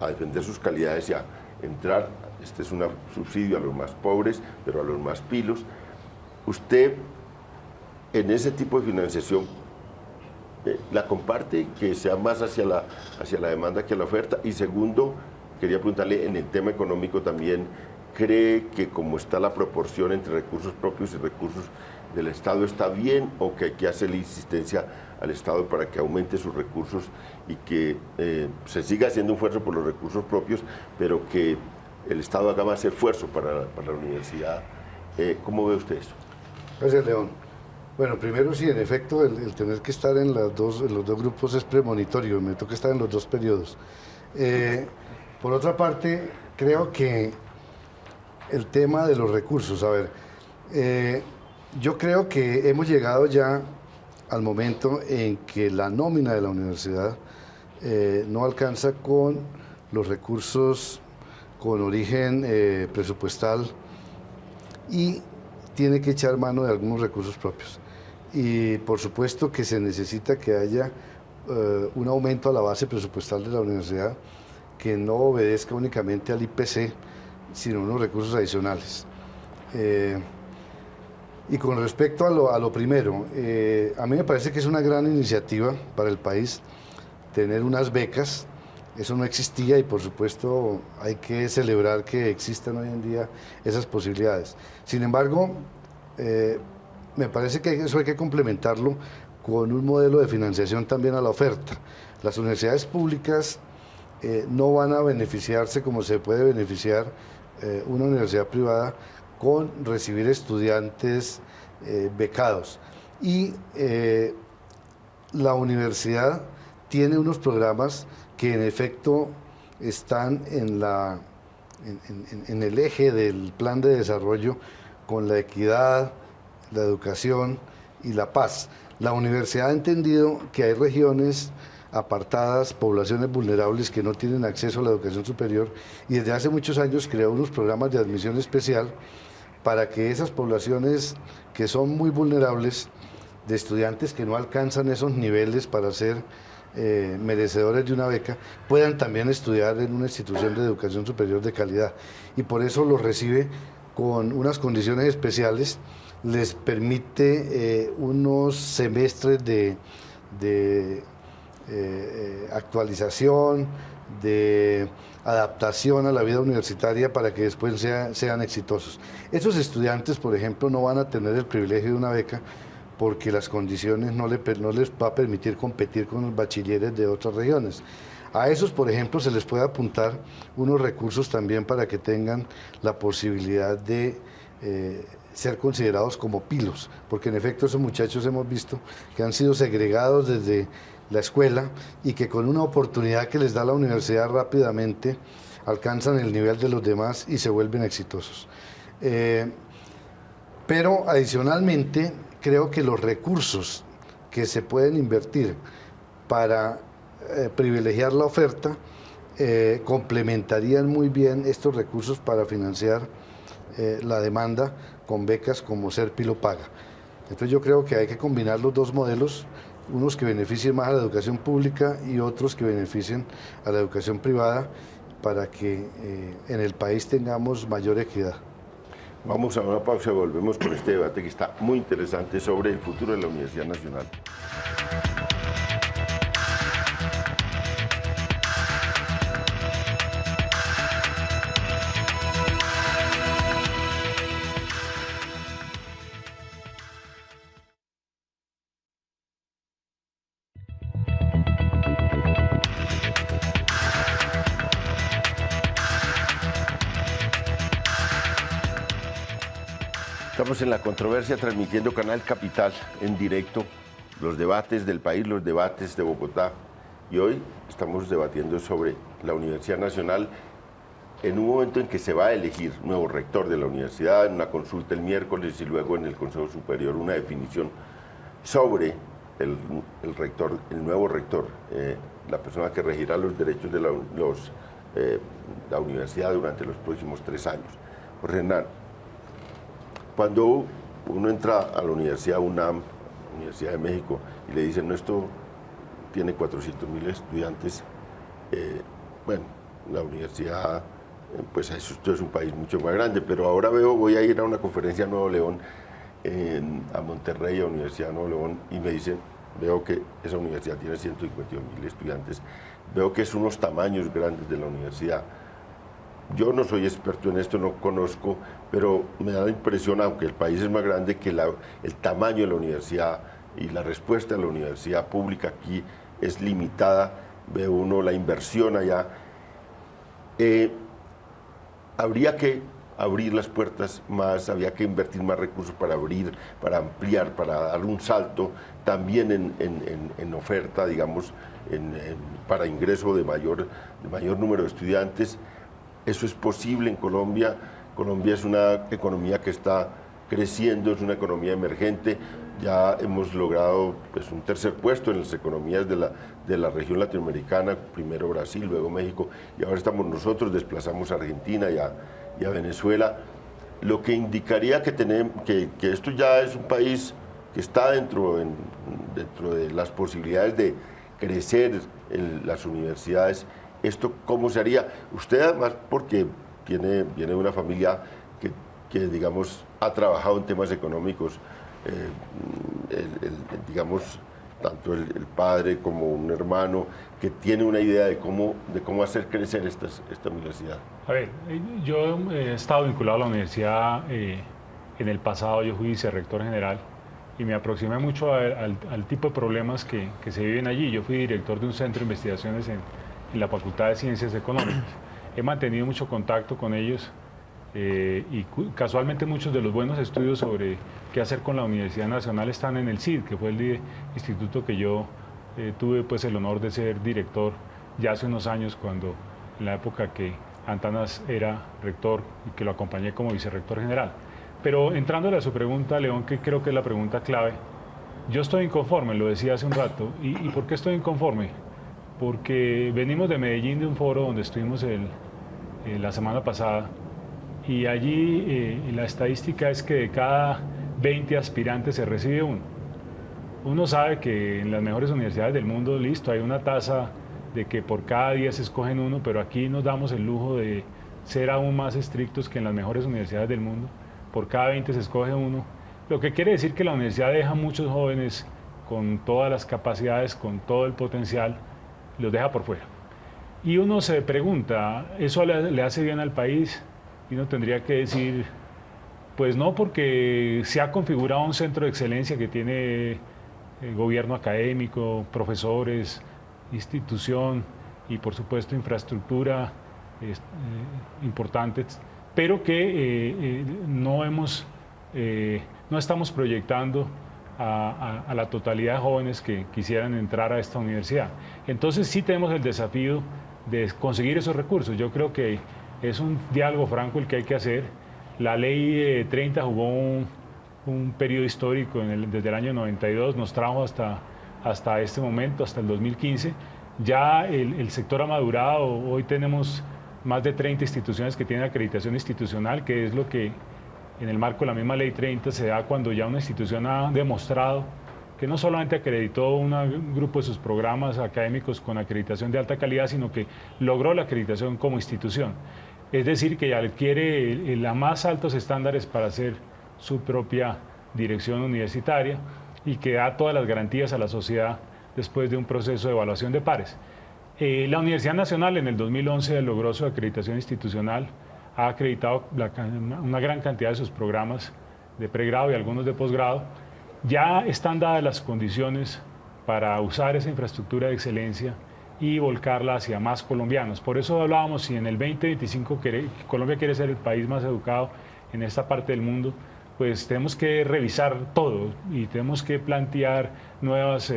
Speaker 1: a defender sus calidades y a entrar. Este es un subsidio a los más pobres, pero a los más pilos. Usted, en ese tipo de financiación, ¿la comparte, que sea más hacia la demanda que a la oferta? Y segundo, quería preguntarle, en el tema económico también, ¿cree que como está la proporción entre recursos propios y recursos del Estado está bien, o que hay que hacerle insistencia al Estado para que aumente sus recursos y que se siga haciendo un esfuerzo por los recursos propios, pero que el Estado haga más esfuerzo para la universidad? ¿Cómo ve usted eso?
Speaker 4: Gracias, León. Bueno, primero sí, en efecto, el tener que estar en los dos grupos es premonitorio, me toca estar en los 2 periodos. Por otra parte, creo que el tema de los recursos, a ver, yo creo que hemos llegado ya al momento en que la nómina de la universidad no alcanza con los recursos con origen presupuestal y tiene que echar mano de algunos recursos propios. Y por supuesto que se necesita que haya un aumento a la base presupuestal de la universidad que no obedezca únicamente al IPC, sino unos recursos adicionales. Y con respecto a lo primero, a mí me parece que es una gran iniciativa para el país tener unas becas. Eso no existía y por supuesto hay que celebrar que existan hoy en día esas posibilidades. Sin embargo, me parece que eso hay que complementarlo con un modelo de financiación también a la oferta. Las universidades públicas no van a beneficiarse como se puede beneficiar una universidad privada con recibir estudiantes becados. Y la universidad tiene unos programas que en efecto están en el eje del plan de desarrollo con la equidad, la educación y la paz. La universidad ha entendido que hay regiones apartadas, poblaciones vulnerables que no tienen acceso a la educación superior y desde hace muchos años creó unos programas de admisión especial para que esas poblaciones que son muy vulnerables, de estudiantes que no alcanzan esos niveles para ser merecedores de una beca, puedan también estudiar en una institución de educación superior de calidad. Y por eso los recibe con unas condiciones especiales, les permite unos semestres de actualización, de adaptación a la vida universitaria para que después sean exitosos. Esos estudiantes, por ejemplo, no van a tener el privilegio de una beca porque las condiciones no les va a permitir competir con los bachilleres de otras regiones. A esos, por ejemplo, se les puede apuntar unos recursos también para que tengan la posibilidad de ser considerados como pilos, porque en efecto esos muchachos hemos visto que han sido segregados desde la escuela y que con una oportunidad que les da la universidad rápidamente alcanzan el nivel de los demás y se vuelven exitosos. Pero adicionalmente creo que los recursos que se pueden invertir para privilegiar la oferta complementarían muy bien estos recursos para financiar la demanda con becas como Ser Pilo Paga. Entonces yo creo que hay que combinar los dos modelos, unos que beneficien más a la educación pública y otros que beneficien a la educación privada para que en el país tengamos mayor equidad.
Speaker 1: Vamos a una pausa y volvemos con este debate que está muy interesante sobre el futuro de la Universidad Nacional. Estamos en La Controversia transmitiendo Canal Capital en directo, los debates del país, los debates de Bogotá. Y hoy estamos debatiendo sobre la Universidad Nacional en un momento en que se va a elegir nuevo rector de la universidad, en una consulta el miércoles y luego en el Consejo Superior una definición sobre el nuevo rector, la persona que regirá los derechos de la universidad durante los próximos 3 años. Jorge Hernán, cuando uno entra a la Universidad UNAM, Universidad de México, y le dicen, no, esto tiene 400.000 estudiantes, bueno, la universidad, pues esto es un país mucho más grande, pero ahora voy a ir a una conferencia a Nuevo León, a Monterrey, a Universidad de Nuevo León, y me dicen, veo que esa universidad tiene 151.000 estudiantes, veo que es unos tamaños grandes de la universidad. Yo no soy experto en esto, no conozco, pero me da la impresión, aunque el país es más grande, que el tamaño de la universidad y la respuesta de la universidad pública aquí es limitada. Ve uno la inversión allá. Habría que abrir las puertas más, había que invertir más recursos para abrir, para ampliar, para dar un salto también en oferta, digamos, para ingreso de mayor número de estudiantes. Eso es posible en Colombia. Colombia es una economía que está creciendo, es una economía emergente. Ya hemos logrado pues, un tercer puesto en las economías de la región latinoamericana, primero Brasil, luego México, y ahora estamos nosotros, desplazamos a Argentina y a Venezuela, lo que indicaría que esto ya es un país que está dentro de las posibilidades de crecer en las universidades. ¿Esto cómo se haría? Usted además, porque viene de una familia que que digamos, ha trabajado en temas económicos, digamos, tanto el padre como un hermano, que tiene una idea de cómo hacer crecer esta universidad?
Speaker 7: A ver, yo he estado vinculado a la universidad en el pasado, yo fui vicerrector general y me aproximé mucho al tipo de problemas que se viven allí. Yo fui director de un centro de investigaciones en la Facultad de Ciencias Económicas. He mantenido mucho contacto con ellos y casualmente muchos de los buenos estudios sobre qué hacer con la Universidad Nacional están en el CID, que fue el instituto que yo tuve pues el honor de ser director ya hace unos años, cuando en la época que Antanas era rector y que lo acompañé como vicerrector general. Pero entrándole a su pregunta, León, que creo que es la pregunta clave, yo estoy inconforme, lo decía hace un rato. ¿Y por qué estoy inconforme? Porque venimos de Medellín, de un foro donde estuvimos la semana pasada, y allí la estadística es que de cada 20 aspirantes se recibe uno. Uno sabe que en las mejores universidades del mundo, listo, hay una tasa de que por cada 10 se escogen uno, pero aquí nos damos el lujo de ser aún más estrictos que en las mejores universidades del mundo. Por cada 20 se escoge uno, lo que quiere decir que la universidad deja a muchos jóvenes con todas las capacidades, con todo el potencial, los deja por fuera. Y uno se pregunta, ¿eso le hace bien al país? Y uno tendría que decir, pues no, porque se ha configurado un centro de excelencia que tiene gobierno académico, profesores, institución y por supuesto infraestructura importantes, pero que no estamos proyectando a la totalidad de jóvenes que quisieran entrar a esta universidad. Entonces sí tenemos el desafío de conseguir esos recursos. Yo creo que es un diálogo franco el que hay que hacer. La ley 30 jugó un periodo histórico desde el año 92, nos trajo hasta este momento, hasta el 2015. Ya el sector ha madurado, hoy tenemos más de 30 instituciones que tienen acreditación institucional, que es lo que en el marco de la misma ley 30 se da cuando ya una institución ha demostrado que no solamente acreditó un grupo de sus programas académicos con acreditación de alta calidad, sino que logró la acreditación como institución. Es decir, que ya adquiere los más altos estándares para hacer su propia dirección universitaria y que da todas las garantías a la sociedad después de un proceso de evaluación de pares. La Universidad Nacional en el 2011 logró su acreditación institucional, ha acreditado una gran cantidad de sus programas de pregrado y algunos de posgrado. Ya están dadas las condiciones para usar esa infraestructura de excelencia y volcarla hacia más colombianos. Por eso hablábamos, si en el 2025 Colombia quiere ser el país más educado en esta parte del mundo, pues tenemos que revisar todo y tenemos que plantear nuevos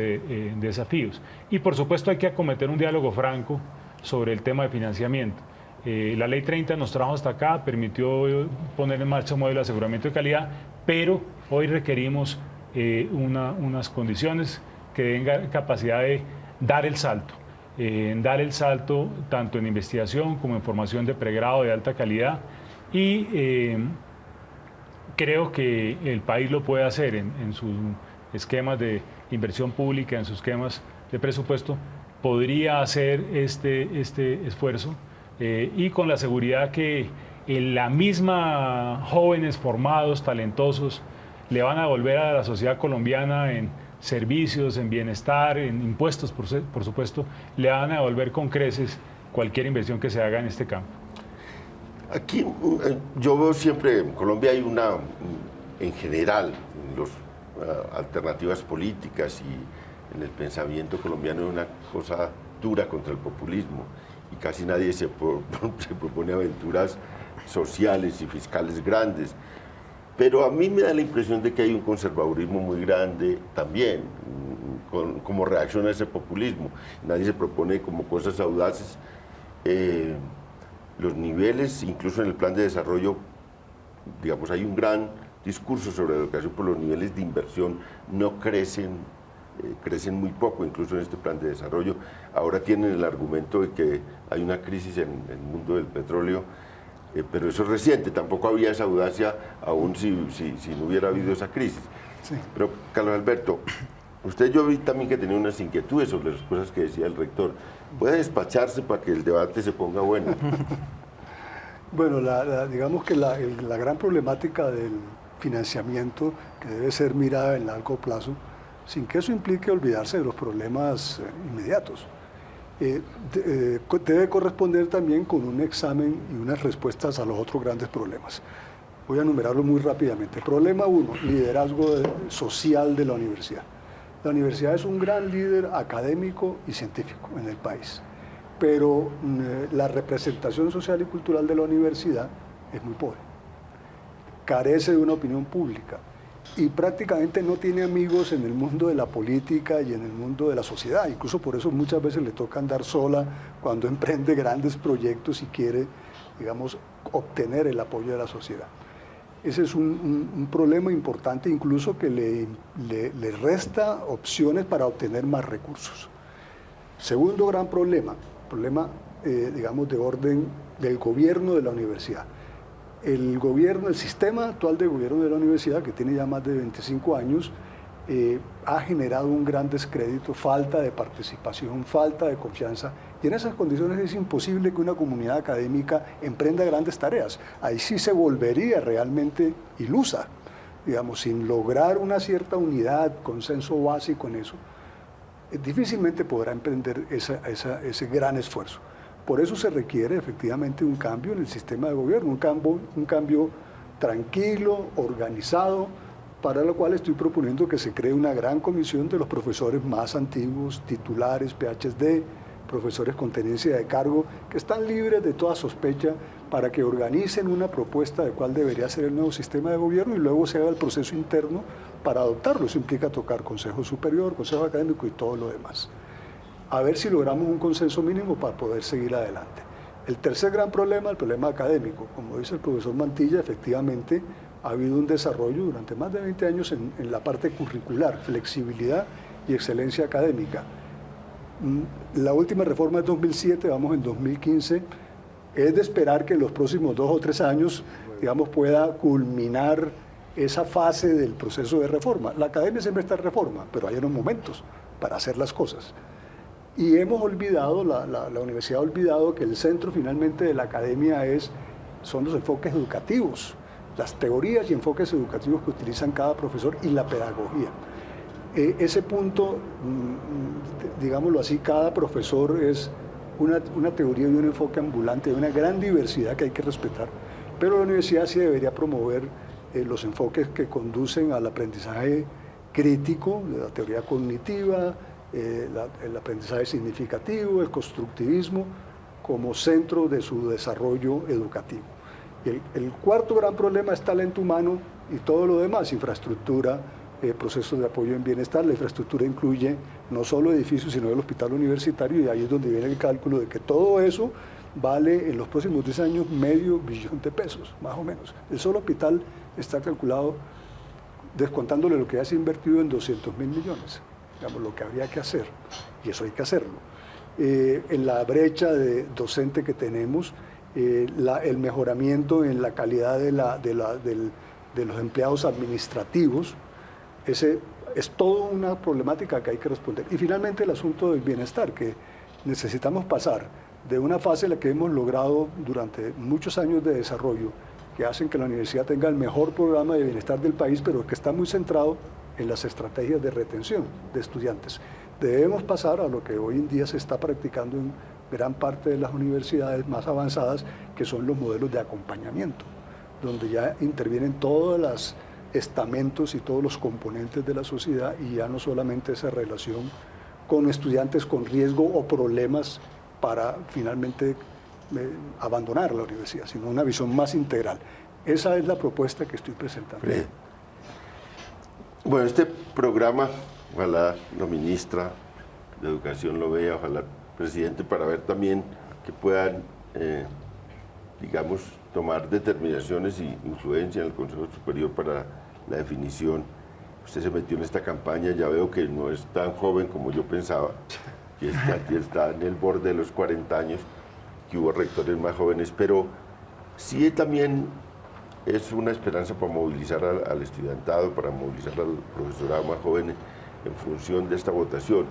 Speaker 7: desafíos. Y por supuesto hay que acometer un diálogo franco sobre el tema de financiamiento. La ley 30 nos trajo hasta acá, permitió poner en marcha un modelo de aseguramiento de calidad, pero hoy requerimos unas condiciones que den capacidad de dar el salto. Dar el salto tanto en investigación como en formación de pregrado de alta calidad y creo que el país lo puede hacer en sus esquemas de inversión pública, en sus esquemas de presupuesto, podría hacer este esfuerzo y con la seguridad que la misma jóvenes formados, talentosos, le van a devolver a la sociedad colombiana en servicios, en bienestar, en impuestos, por supuesto, le van a devolver con creces cualquier inversión que se haga en este campo.
Speaker 1: Aquí yo veo siempre, en Colombia hay en general, en las alternativas políticas y en el pensamiento colombiano hay una cosa dura contra el populismo y casi nadie se propone aventuras sociales y fiscales grandes. Pero a mí me da la impresión de que hay un conservadurismo muy grande también, como reacción a ese populismo. Nadie se propone como cosas audaces. Los niveles, incluso en el plan de desarrollo, digamos, hay un gran discurso sobre la educación, pero los niveles de inversión no crecen, crecen muy poco, incluso en este plan de desarrollo. Ahora tienen el argumento de que hay una crisis en el mundo del petróleo, pero eso es reciente, tampoco había esa audacia aún si no hubiera habido esa crisis. Sí. Pero, Carlos Alberto, yo vi también que tenía unas inquietudes sobre las cosas que decía el rector. ¿Puede despacharse para que el debate se ponga bueno?
Speaker 6: Bueno, digamos que la gran problemática del financiamiento, que debe ser mirada en largo plazo, sin que eso implique olvidarse de los problemas inmediatos, debe corresponder también con un examen y unas respuestas a los otros grandes problemas. Voy a enumerarlo muy rápidamente. Problema 1, liderazgo social de la universidad. La universidad es un gran líder académico y científico en el país, pero la representación social y cultural de la universidad es muy pobre. Carece de una opinión pública y prácticamente no tiene amigos en el mundo de la política y en el mundo de la sociedad. Incluso por eso muchas veces le toca andar sola cuando emprende grandes proyectos y quiere, digamos, obtener el apoyo de la sociedad. Ese es un problema importante, incluso que le resta opciones para obtener más recursos. Segundo gran problema, digamos, de orden del gobierno de la universidad. El sistema actual de gobierno de la universidad, que tiene ya más de 25 años, ha generado un gran descrédito, falta de participación, falta de confianza, y en esas condiciones es imposible que una comunidad académica emprenda grandes tareas. Ahí sí se volvería realmente ilusa, digamos, sin lograr una cierta unidad, consenso básico en eso, difícilmente podrá emprender ese gran esfuerzo. Por eso se requiere efectivamente un cambio en el sistema de gobierno, un cambio tranquilo, organizado, para lo cual estoy proponiendo que se cree una gran comisión de los profesores más antiguos, titulares, PhD, profesores con tenencia de cargo, que están libres de toda sospecha, para que organicen una propuesta de cuál debería ser el nuevo sistema de gobierno y luego se haga el proceso interno para adoptarlo. Eso implica tocar Consejo Superior, Consejo Académico y todo lo demás. A ver si logramos un consenso mínimo para poder seguir adelante. El tercer gran problema, el problema académico. Como dice el profesor Mantilla, efectivamente ha habido un desarrollo durante más de 20 años en la parte curricular, flexibilidad y excelencia académica. La última reforma es 2007, vamos en 2015, es de esperar que en los próximos 2 o 3 años, digamos, pueda culminar esa fase del proceso de reforma. La academia siempre está en reforma, pero hay unos momentos para hacer las cosas. Y hemos olvidado, la universidad ha olvidado que el centro finalmente de la academia son los enfoques educativos, las teorías y enfoques educativos que utilizan cada profesor y la pedagogía. Ese punto, digámoslo así, cada profesor es una teoría y un enfoque ambulante, de una gran diversidad que hay que respetar, pero la universidad sí debería promover los enfoques que conducen al aprendizaje crítico, de la teoría cognitiva, el aprendizaje significativo, el constructivismo, como centro de su desarrollo educativo. Y el cuarto gran problema es talento humano y todo lo demás, infraestructura, procesos de apoyo en bienestar. La infraestructura incluye no solo edificios, sino el hospital universitario, y ahí es donde viene el cálculo de que todo eso vale en los próximos 10 años $500 millones de pesos, más o menos. El solo hospital está calculado, descontándole lo que ya se ha invertido, en 200.000 millones, digamos, lo que habría que hacer, y eso hay que hacerlo. En la brecha docente que tenemos, el mejoramiento en la calidad de los empleados administrativos, ese es toda una problemática que hay que responder. Y finalmente el asunto del bienestar, que necesitamos pasar de una fase en la que hemos logrado durante muchos años de desarrollo, que hacen que la universidad tenga el mejor programa de bienestar del país, pero que está muy centrado en las estrategias de retención de estudiantes. Debemos pasar a lo que hoy en día se está practicando en gran parte de las universidades más avanzadas, que son los modelos de acompañamiento, donde ya intervienen todos los estamentos y todos los componentes de la sociedad, y ya no solamente esa relación con estudiantes con riesgo o problemas para finalmente abandonar la universidad, sino una visión más integral. Esa es la propuesta que estoy presentando.
Speaker 1: Bueno, este programa, ojalá la ministra de Educación lo vea, ojalá el presidente, para ver también que puedan, digamos, tomar determinaciones y influencia en el Consejo Superior para la definición. Usted se metió en esta campaña, ya veo que no es tan joven como yo pensaba, que está en el borde de los 40 años, que hubo rectores más jóvenes, pero sí también es una esperanza para movilizar al estudiantado, para movilizar al profesorado más joven en función de esta votación.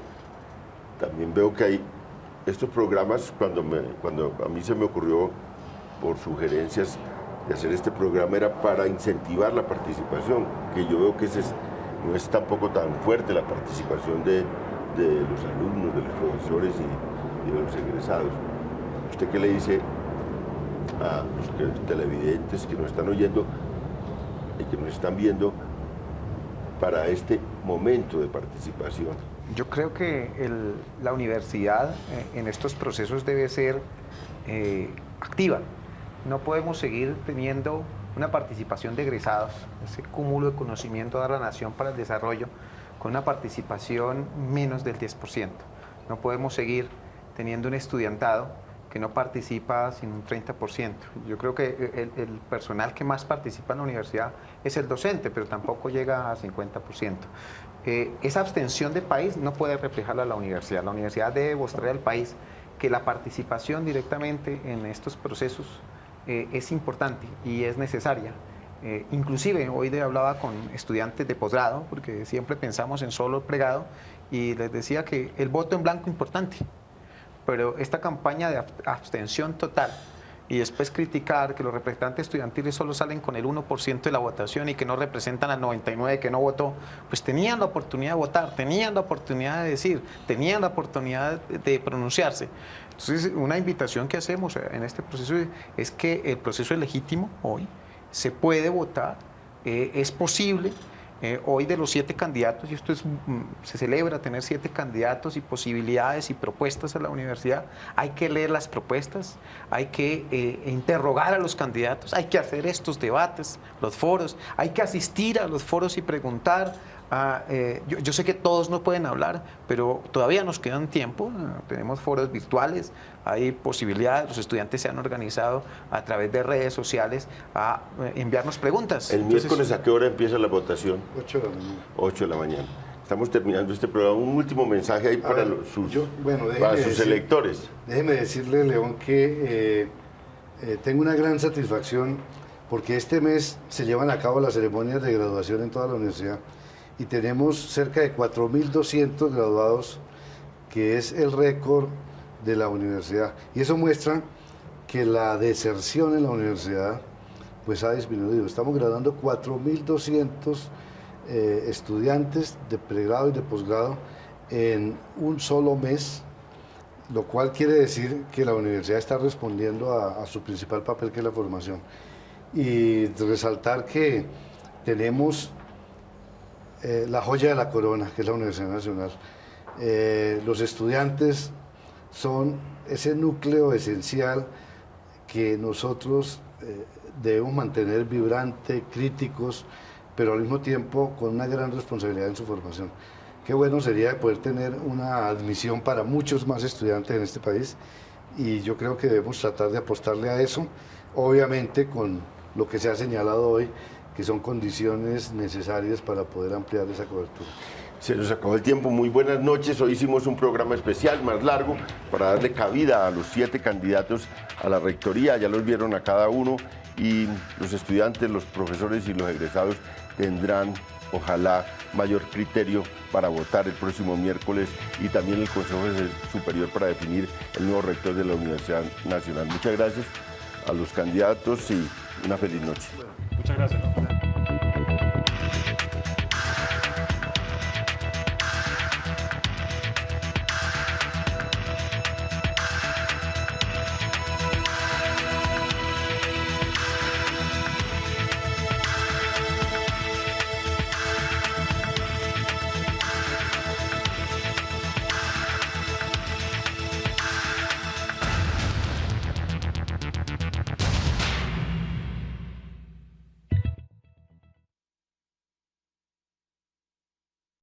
Speaker 1: También veo que hay estos programas, cuando a mí se me ocurrió por sugerencias de hacer este programa era para incentivar la participación, que yo veo que no es tampoco tan fuerte la participación de los alumnos, de los profesores y de los egresados. ¿Usted qué le dice a los televidentes que nos están oyendo y que nos están viendo para este momento de participación?
Speaker 8: Yo creo que la universidad en estos procesos debe ser activa. No podemos seguir teniendo una participación de egresados, ese cúmulo de conocimiento de la nación para el desarrollo, con una participación menos del 10%. No podemos seguir teniendo un estudiantado que no participa sin un 30%. Yo creo que el personal que más participa en la universidad es el docente, pero tampoco llega a 50%. Esa abstención de país no puede reflejarla la universidad. La universidad debe mostrar al país que la participación directamente en estos procesos es importante y es necesaria. Inclusive hoy hablaba con estudiantes de posgrado, porque siempre pensamos en solo el pregrado, y les decía que el voto en blanco es importante, pero esta campaña de abstención total y después criticar que los representantes estudiantiles solo salen con el 1% de la votación y que no representan al 99% que no votó, pues tenían la oportunidad de votar, tenían la oportunidad de decir, tenían la oportunidad de pronunciarse. Entonces, una invitación que hacemos en este proceso es que el proceso es legítimo hoy, se puede votar, es posible. Hoy de los 7 candidatos, y esto se celebra tener 7 candidatos y posibilidades y propuestas a la universidad, hay que leer las propuestas, hay que interrogar a los candidatos, hay que hacer estos debates, los foros, hay que asistir a los foros y preguntar. Yo sé que todos no pueden hablar, pero todavía nos queda un tiempo, tenemos foros virtuales, hay posibilidades, los estudiantes se han organizado a través de redes sociales a enviarnos preguntas.
Speaker 1: ¿El miércoles a qué hora empieza la votación?
Speaker 4: 8 de la mañana.
Speaker 1: 8 de la mañana. Estamos terminando este programa. Un último mensaje ahí para sus electores.
Speaker 4: Déjeme decirle, León, que tengo una gran satisfacción porque este mes se llevan a cabo las ceremonias de graduación en toda la universidad y tenemos cerca de 4.200 graduados, que es el récord de la universidad. Y eso muestra que la deserción en la universidad pues ha disminuido. Estamos graduando 4.200 estudiantes de pregrado y de posgrado en un solo mes, lo cual quiere decir que la universidad está respondiendo a su principal papel, que es la formación. Y resaltar que tenemos la joya de la corona, que es la Universidad Nacional. Los estudiantes son ese núcleo esencial que nosotros debemos mantener vibrante, críticos, pero al mismo tiempo con una gran responsabilidad en su formación. Qué bueno sería poder tener una admisión para muchos más estudiantes en este país, y yo creo que debemos tratar de apostarle a eso, obviamente con lo que se ha señalado hoy, que son condiciones necesarias para poder ampliar esa cobertura.
Speaker 1: Se nos acabó el tiempo. Muy buenas noches. Hoy hicimos un programa especial, más largo, para darle cabida a los 7 candidatos a la rectoría. Ya los vieron a cada uno, y los estudiantes, los profesores y los egresados tendrán, ojalá, mayor criterio para votar el próximo miércoles, y también el Consejo Superior para definir el nuevo rector de la Universidad Nacional. Muchas gracias a los candidatos y una feliz noche.
Speaker 7: Muchas gracias.